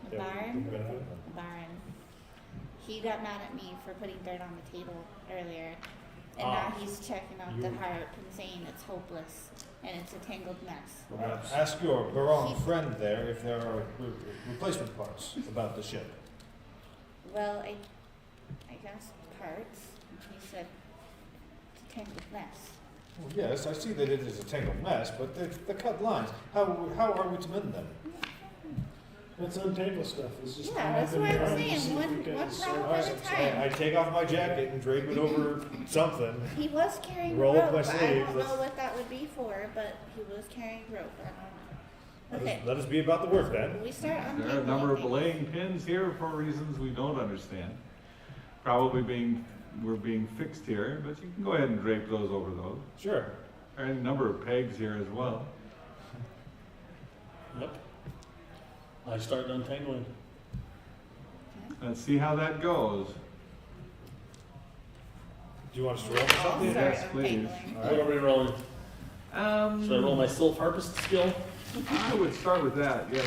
The Yeah, barn? we're gonna- barn. He got mad at me for putting dirt on the table earlier. And Ah. now he's checking out the harp and saying it's hopeless and it's a tangled mess. Ask your Baron friend there if there are replacement parts about the ship. Well, I guess parts. He said it's a tangled mess. Well, yes, I see that it is a tangled mess, but the cut lines, how are we to mend them? Let's untangle stuff. Let's just. Yeah, that's have what them I'm around and saying. see if One- we can one sort problem out at a some time. stuff. I take off my jacket and drape it over something. He was carrying Roll up rope. my I sleeves, don't let's- know what that would be for, but he was carrying rope. I don't know. Okay, Let us be about the work then. we start untangling There are a number of things. belaying pins here for reasons we don't understand. Probably we're being fixed here, but you can go ahead and drape those over those. Sure. There are a number of pegs here as well. Yep. I started untangling. Let's see how that goes. Do you want us to roll I'll something? start Yes, please. untangling. All What right. are we rolling? Should I roll my silk harpist skill? I would start with that, yes.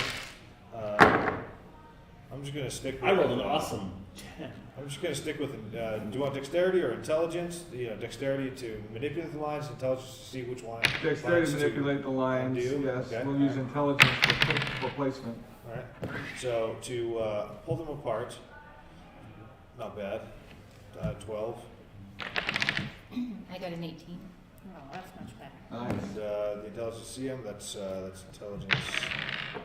I'm I'm just gonna stick. With I rolled an awesome 10. I'm just gonna stick with. Do you want dexterity or intelligence? Dexterity to manipulate the lines, intelligence to see which line. Dexterity to lines manipulate the lines, undo. yes. Okay. We'll use intelligence for placement. All right. So to pull them apart, not bad. 12. I got an 18. Oh, that's much better. Nice. And the intelligence to see them, that's intelligence.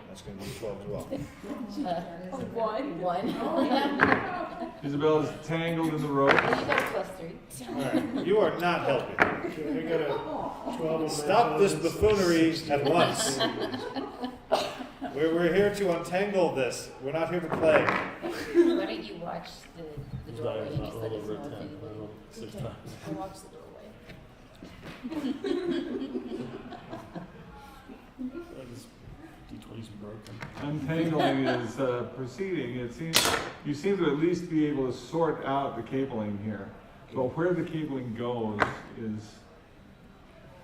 That's going to be 12 as well. One. Isabel is tangled in the rope. Well, you got a +3. All right. You are not helping. Okay, I got a 12 on my Stop this intelligence. buffoonery at once. We're here to untangle this. We're not here to play. Why don't you watch the His doorway die is and not just let rolled us over know a if 10. I anybody... rolled 6 Okay. times. I'll watch the doorway. This D20's broken. Untangling is proceeding. You seem to at least be able to sort out the cabling here. But where the cabling goes is,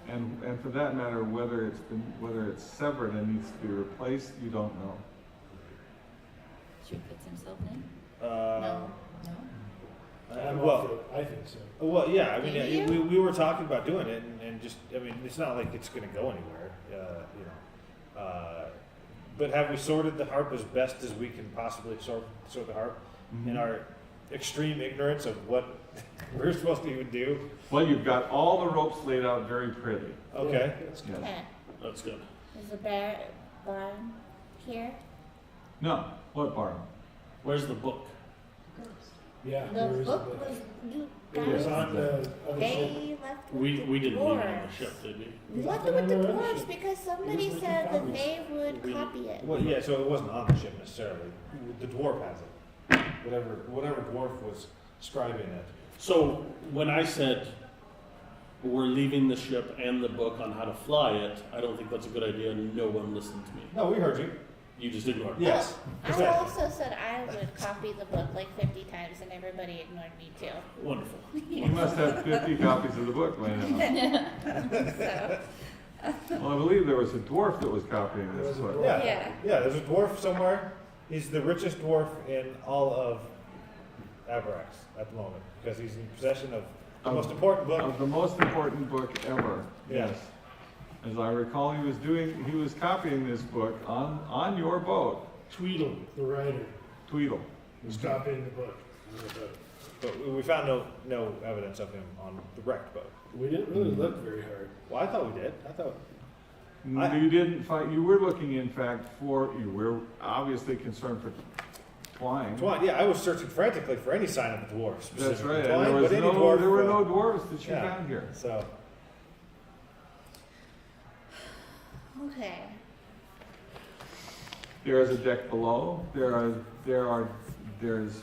and for that matter, whether it's severed and needs to be replaced, you don't know. Should he fix himself in? Uh, No. I'm well, off it. I think so. well, yeah. I mean, Do we were talking about doing it, and just, I mean, it's not like it's going to go anywhere, but have we sorted the harp as best as we can possibly sort the harp in our extreme ignorance of what we're supposed to even do? Well, you've got all the ropes laid out very pretty. Okay. Yes. Okay. That's good. Is the barn here? No, what barn? Where's the book? Yeah. The there is a book book. was, you It It was is. guys, on the other ship. they left with We the didn't leave it on the dwarves. ship, did we? We What left it with the on the other dwarves? ship. Because somebody making said that copies. they would We- copy it. Well, yeah. So it wasn't on the ship necessarily. The dwarf has it. Whatever dwarf was scribing it. So when I said we're leaving the ship and the book on how to fly it, I don't think that's a good idea. No one listened to me. No, we heard you. You just ignored me. Yes. I Exactly. also said I would copy the book like 50 times and everybody ignored me too. Wonderful. You must have 50 copies of the book laying around. So, Well, I believe there was a dwarf that was copying There this was a book. dwarf. Yeah. Yeah. There's a dwarf somewhere. He's the richest dwarf in all of Avarax at the moment because he's in possession of the most important book. Of the most important book ever. Yeah. Yes. As I recall, he was copying this book on your boat, Tweedle, the writer, Tweedle. was copying the book on the boat. But we found no evidence of him on the wrecked boat. We didn't really look very hard. Well, I thought we did. You didn't find. You were looking, in fact, you were obviously concerned for Twine. Twine. Yeah, I was searching frantically for any sign of the dwarf. That's Specifically right. Twine, And but any dwarf, there were no dwarves that you yeah. found here. So okay. There is a deck below. There's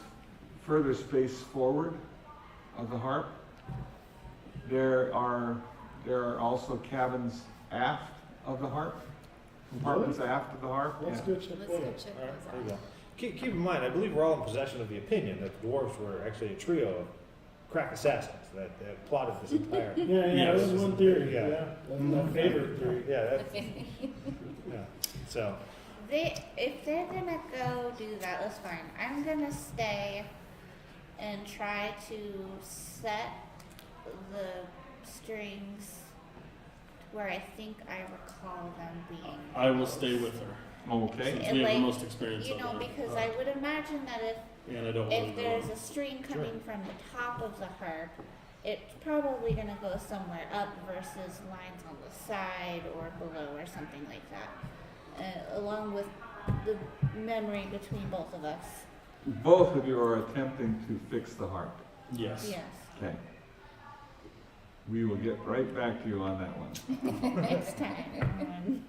further space forward of the harp. There are also cabins aft of the harp. Compartments aft of the harp. Let's Yeah. go check Let's go that out. check all right, there you those go. out. Keep in mind, I believe we're all in possession of the opinion that the dwarves were actually a trio of crack assassins that plotted this entire. Yeah, Yes. that was one theory. Yeah. Yeah, that's my favorite theory. Yeah. Yeah. So. If they're gonna go do that, that's fine. I'm gonna stay and try to set the strings to where I think I recall them being. I will stay with her. Okay. Since And we have the like, most experience You of know, that. because I would imagine that And I don't want if to there's a string coming from the top of the harp, it's probably gonna go somewhere up versus lines on the side or below or something like that. Along with the memory between both of us. Both of you are attempting to fix the harp. Yes. Yes. Okay. We will get right back to you on that one. Next time.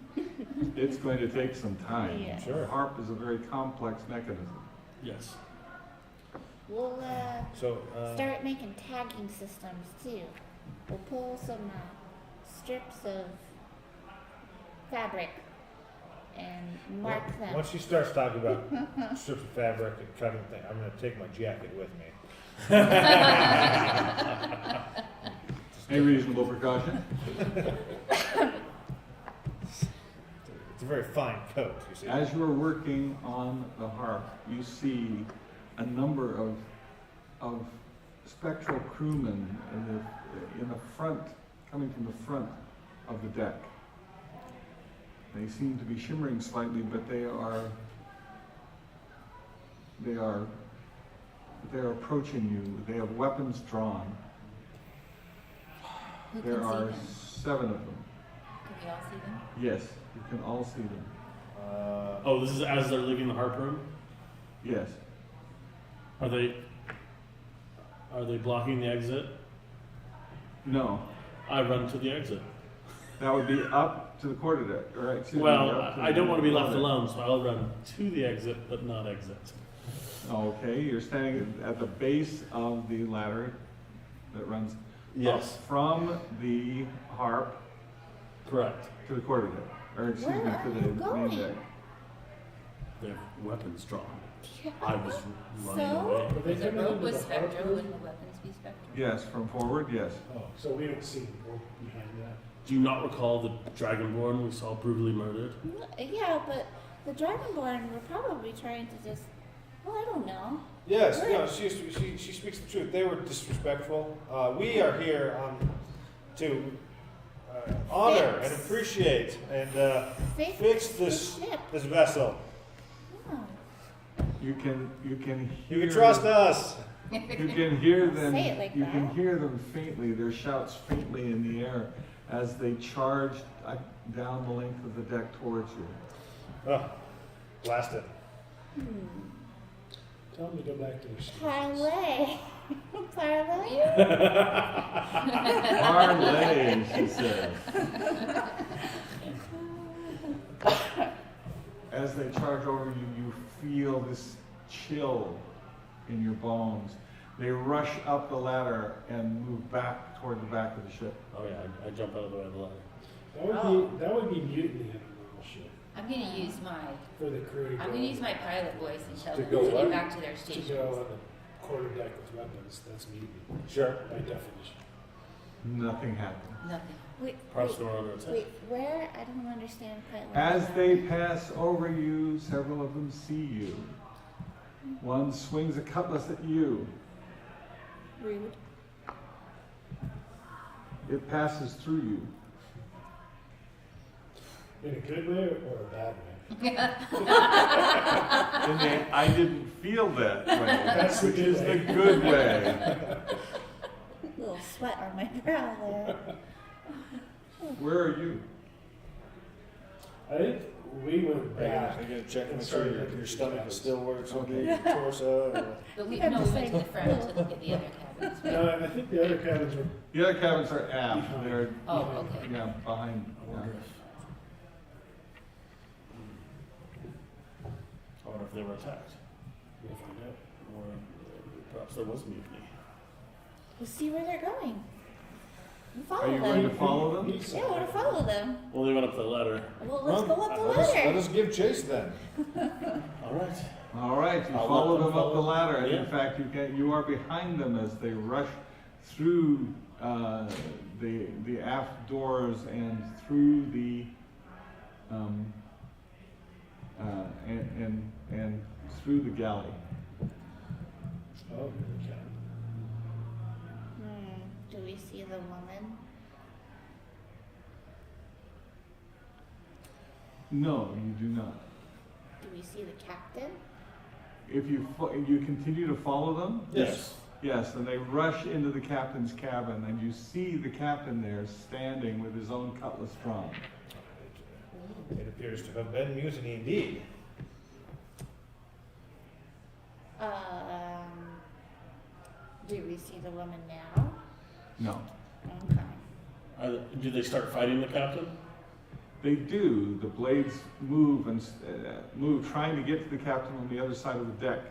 It's going to take some time. Yeah. Sure. The harp is a very complex mechanism. Yes. We'll So. start making tagging systems too. We'll pull some strips of fabric and mark them. Once she starts talking about strips of fabric and cutting things, I'm going to take my jacket with me. A reasonable precaution. It's a very fine coat, you see. As you are working on the harp, you see a number of spectral crewmen in the front, coming from the front of the deck. They seem to be shimmering slightly, but they are approaching you. They have weapons drawn. Who can There see are them? 7 of them. Can we all see them? Yes, you can all see them. Oh, this is as they're leaving the harp room? Yes. Are they blocking the exit? No, I run to the exit. that would be up to the quarterdeck, or excuse me, Well, up to I don't want to be left quarterdeck. alone, so I'll run to the exit, but not exit. Okay, you're standing at the base of the ladder that runs Yes, up from the harp correct. to the quarterdeck, or excuse Where me, are to the you main going? deck. They have weapons drawn. Yeah. I was running So? away. But they The come rope into was the harp spectral, room? wouldn't the weapons be spectral? Yes, from forward, yes. Oh, so we don't see them behind that. Do you not recall the Dragonborn we saw brutally murdered? Yeah, but the Dragonborn were probably trying to just, well, I don't know. Yes, Right. no, she speaks the truth. They were disrespectful. We are here to honor and Fix. appreciate and fix this the ship. this vessel. Oh. You can hear. You can trust us. You can hear them. Say it like you can that. hear them faintly. Their shouts faintly in the air as they charge down the length of the deck towards you. Oh, blasted. Tell them to go back to their seats. Parlay. Parlay? Parlay, she says. As they charge over you, you feel this chill in your bones. They rush up the ladder and move back toward the back of the ship. Oh yeah, I jump out of the way of the ladder. That would be mutiny on a normal ship I'm gonna use my, for the crew to I'm go, gonna use my pilot voice and tell To them go to what? get back to their to stations. go on the quarterdeck with weapons. That's mutiny Sure. by definition. Nothing happened. Nothing. Wait, Perhaps they were under attack. wait, where? I don't understand quite what As that- they pass over you, several of them see you. One swings a cutlass at you. Rude. It passes through you. In a good way or a bad way? And I didn't feel that way, That's the which good is the way. good way. Little sweat on my brow there. Where are you? I think we went back. Are you gonna check and make Sorry, sure your stomach is still where it's Okay. your torso? But we, You have no, to we went to say the front to look at the other cabins, right? No, I think the other cabins were The other cabins are aft. They're Oh, okay. behind. I wonder if they were attacked, we'll find out. or perhaps there was mutiny. We'll see where they're going. We'll Are follow you going to them. follow them? Yeah, we're gonna follow them. Well, they went up the ladder. Well, let's go up the Let ladder. us give chase then. All right. All right, you I'll follow let them them up the follow. ladder, and in Yeah. fact, you are behind them as they rush through the aft doors and through the and through the galley. Oh, okay. Do we see the woman? No, you do not. Do we see the captain? If you continue to follow them, Yes. yes, and they rush into the captain's cabin, and you see the captain there standing with his own cutlass drawn. It appears to have been mutiny indeed. Do we see the woman now? No, Okay. Do they start fighting the captain? they do. The blades move and move, trying to get to the captain on the other side of the deck.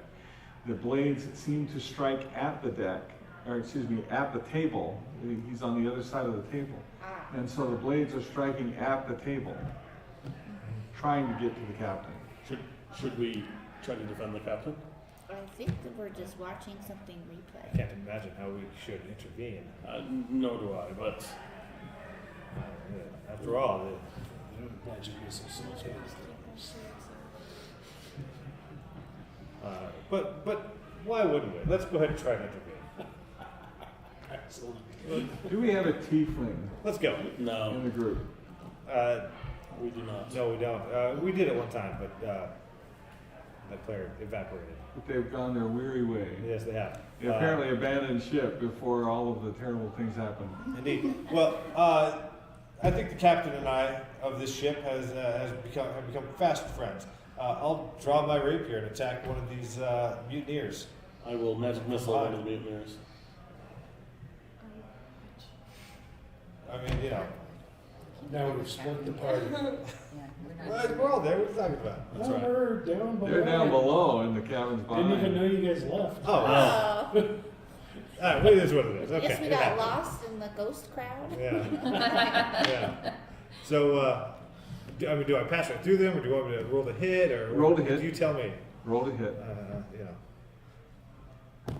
The blades seem to strike at the deck, or excuse me, at the table. He's on the other side of the table. Ah. And so the blades are striking at the table, trying to get to the captain. Should we try to defend the captain? I think that we're just watching something replay. I can't imagine how we should intervene. Nor do I, but After all, magic missile, so it's gonna But why wouldn't we? Let's go ahead and try an interview. excellent. Do we have a tiefling Let's go. No, in the group? we do not. No, we don't. We did it one time, but that player evaporated. But they've gone their weary way. Yes, they have. They apparently abandoned ship before all of the terrible things happened. Indeed. Well, I think the captain and I of this ship have become fast friends. I'll draw my rapier and attack one of these mutineers. I will magic missile one of the mutineers. I mean, you know, Now we've split the party. Yeah, we're not. we're all there. What are you talking about? That's No, right. we're down below. They're down below in the cabins behind. Didn't even know you guys left. Oh, Oh, it is what it is. Okay. guess we it got happens. lost in the ghost crowd. Yeah. Yeah. So, do I pass right through them, or do you want me to roll the hit, or Roll the hit. You tell me. Roll to hit. You know.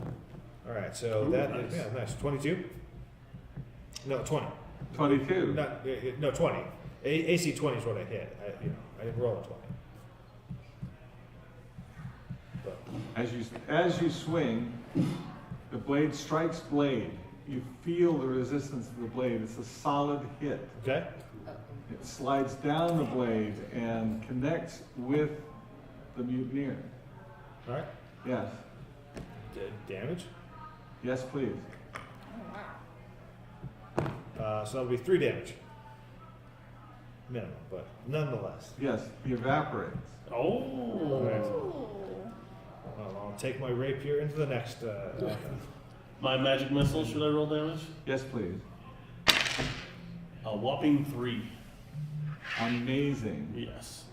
All right. So Ooh, that nice. is nice. 22. No, 20. 22. No, 20. AC 20 is what I hit. I didn't roll a 20. But, As you swing, the blade strikes blade. You feel the resistance of the blade. It's a solid hit. okay. It slides down the blade and connects with the mutineer. All right. Yes. Damage. Yes, please. So that'll be 3 damage. Minimum, but nonetheless. Yes, he evaporates. Oh. All right. Ooh. I'll take my rapier into the next. My magic missile, should I roll damage? Yes, please. A whopping 3. Amazing. Yes.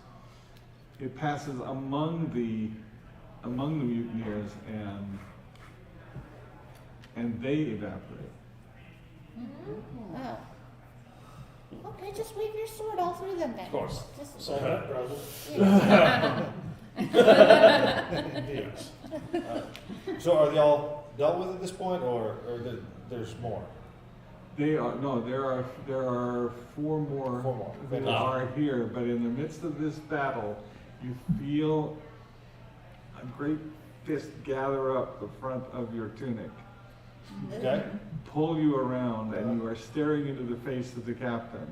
It passes among the mutineers and they evaporate. Oh. Okay, just wave your sword all through them then. Of course. Just, Solve that problem. Indeed. So are they all dealt with at this point, or there's more? There are 4 more 4 more. that are here, but in the midst of this battle, you feel a great fist gather up the front of your tunic, Okay. pull you around, and you are staring into the face of the captain,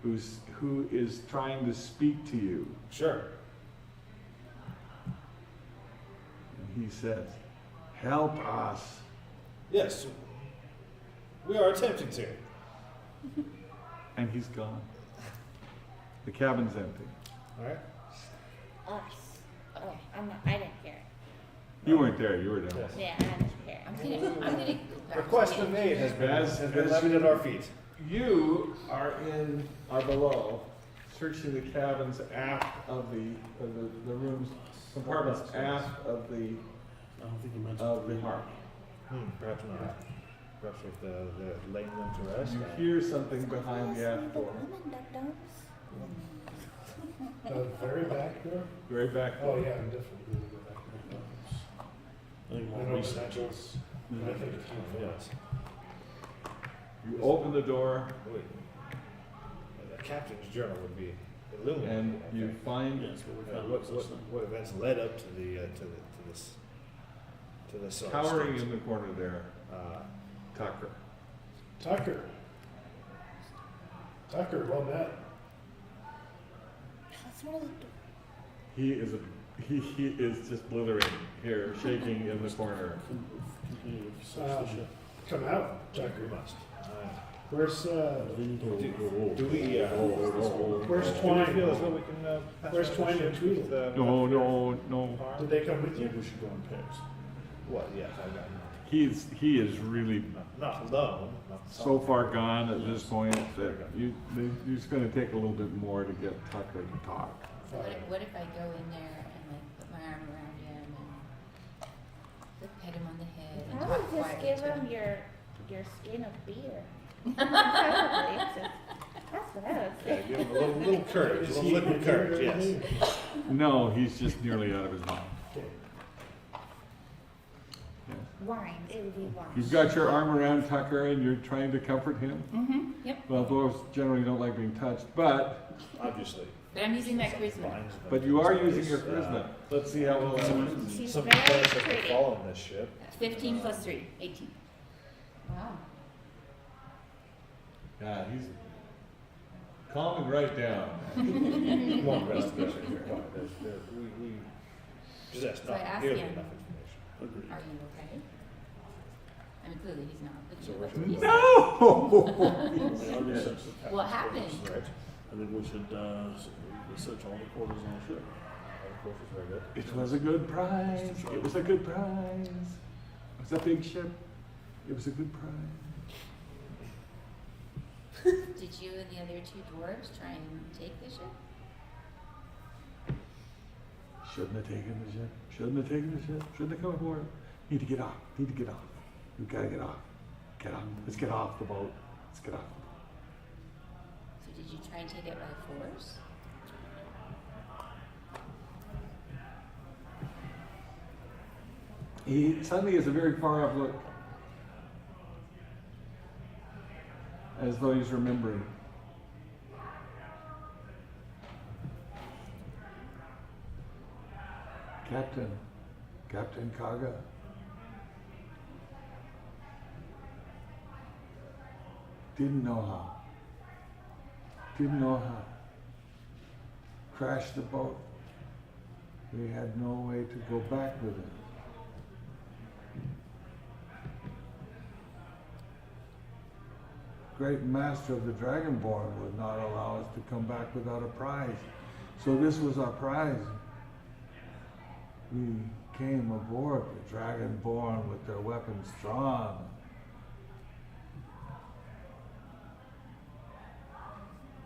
who is trying to speak to you. Sure. And he says, "Help us." Yes. We are attempting to. And he's gone. The cabin's empty. All right. us. Okay, I didn't hear it. You weren't there, you were down. Yes. Yeah, I didn't hear it. I'm gonna go back. Request to of the- aid has been As levied at our feet. You are below, searching the cabins aft of the rooms, compartments aft of the I don't think you mentioned harp. Perhaps not. Perhaps with the laying them to rest. You hear something behind the aft door, Women dum-dums. The very back door? very back Oh, door. yeah, I'm definitely going to go back there. I think I more know research potentials. is. I think it's Yes. You open the door Wait. The captain's journal would be illuminated. and I you think. find Yes, what we found. What events led up to this towering state? in the corner there, Tucker. Tucker. Tucker, well met. That's one of the. He is just blithering here, shaking in the corner. Continue to search the ship. Come out, Tucker. We must. Where's Do we? Where's do Twine? we feel as though we can? Pass Where's around Twine the and ship with, No. Did they come with I think you? we should go in pairs. What? Yes, I got. He is really Not alone. Not so far gone at this point that it's going to take a little bit more to get Tucker to talk. What if I go in there and like put my arm around him and pet him on the head and I talk would just quietly give to him him? your skin of beer. Probably. That's what I would Yeah, say. give him a little courage, a little liquid courage. Yes. No, he's just nearly out of his mind. Okay. Yes. whined. It would be whined. You've got your arm around Tucker and you're trying to comfort him. Mm-hmm, yep. Well, those generally don't like being touched, but Obviously. But I'm using my charisma. you are using your charisma. Let's see how well that works. She's Some very planets have pretty. fallen this ship. 15 plus 3, 18. Wow. Yeah, he's calming right down. Come on, investigation here. Come on, we possess So I not asked nearly him. enough information. Are you okay? I mean, clearly he's not. But So you we're look pretty No! I already searched the What happened? Right. I think we should search all the quarters on the ship. Of course, it's very good. It was a good prize. It was a good prize. It was a big ship. It was a good prize. Did you and the other 2 dwarves try and take the ship? Shouldn't have taken the ship. Shouldn't have taken the ship. Shouldn't have come aboard. Need to get off. Need to get off. We gotta get off. Get off. Let's get off the boat. Let's get off. So did you try and take it by force? He suddenly has a very far off look, as though he's remembering. Captain Kaga. Didn't know how. Crashed the boat. We had no way to go back with it. Great master of the Dragonborn would not allow us to come back without a prize. So this was our prize. We came aboard the Dragonborn with their weapons drawn.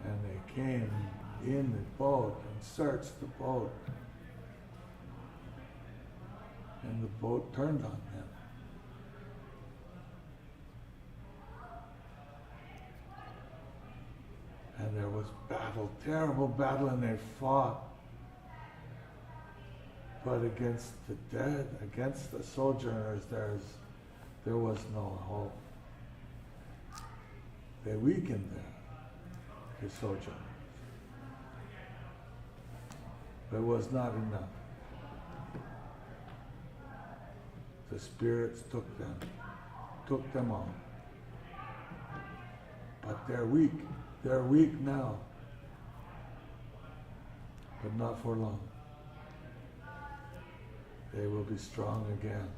And they came in the boat and searched the boat. And the boat turned on them. And there was battle, terrible battle, and they fought. But against the dead, against the sojourners, there was no hope. They weakened them, the sojourners. But it was not enough. The spirits took them on. But they're weak. They're weak now, but not for long. They will be strong again.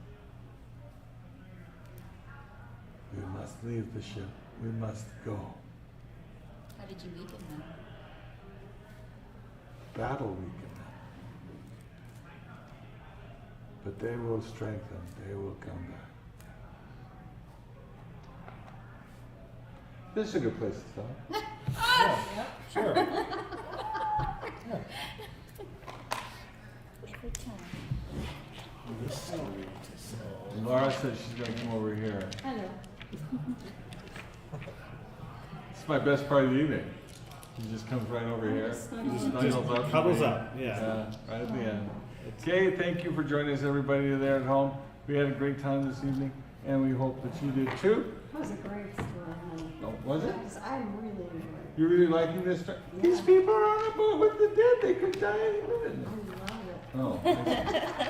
We must leave the ship. We must go. How did you weaken them? Battle weaken them. But they will strengthen. They will come back. This is a good place to stop. Sure. Laura said she's going to come over here. Hello. It's my best part of the evening. He just comes right over here. Snuggles up. Cuddles up, yeah. Yeah, right at the end. Okay, thank you for joining us, everybody there at home. We had a great time this evening, and we hope that you did too. That was a great story, honey. Oh, was it? I'm really enjoying it. You really liking this? These people are on a boat with the dead. They could die any minute. I love it. Oh. I see.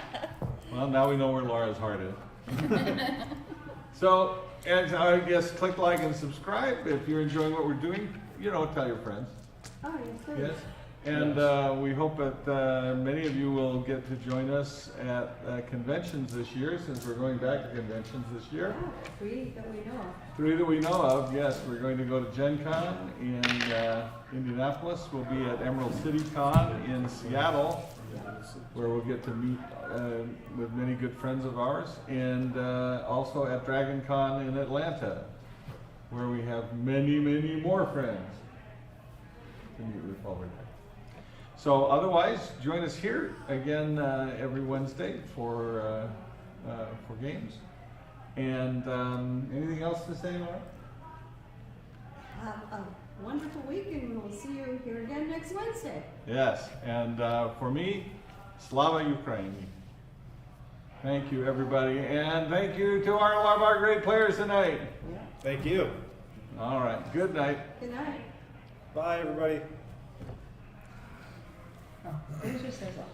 Well, now we know where Laura's heart is. So, and I guess click like and subscribe if you're enjoying what we're doing. You know, tell your friends. Oh, yes, please. Yes. And we hope that many of you will get to join us at conventions this year, since we're going back to conventions this year. Oh, 3 that we know of. 3 that we know of, yes. We're going to go to Gen Con in Indianapolis. We'll be at Emerald City Con in Seattle, where we'll get to meet with many good friends of ours. And also at Dragon Con in Atlanta, where we have many, many more friends to meet with while we're there. So otherwise, join us here again every Wednesday for games. And anything else to say, Laura? Have a wonderful week, and we'll see you here again next Wednesday. Yes, and for me, Slava Ukraini. Thank you, everybody. And thank you to all of our great players tonight. Yeah. Thank you. All right. Good night. Good night. Bye, everybody. Oh, it just says awesome.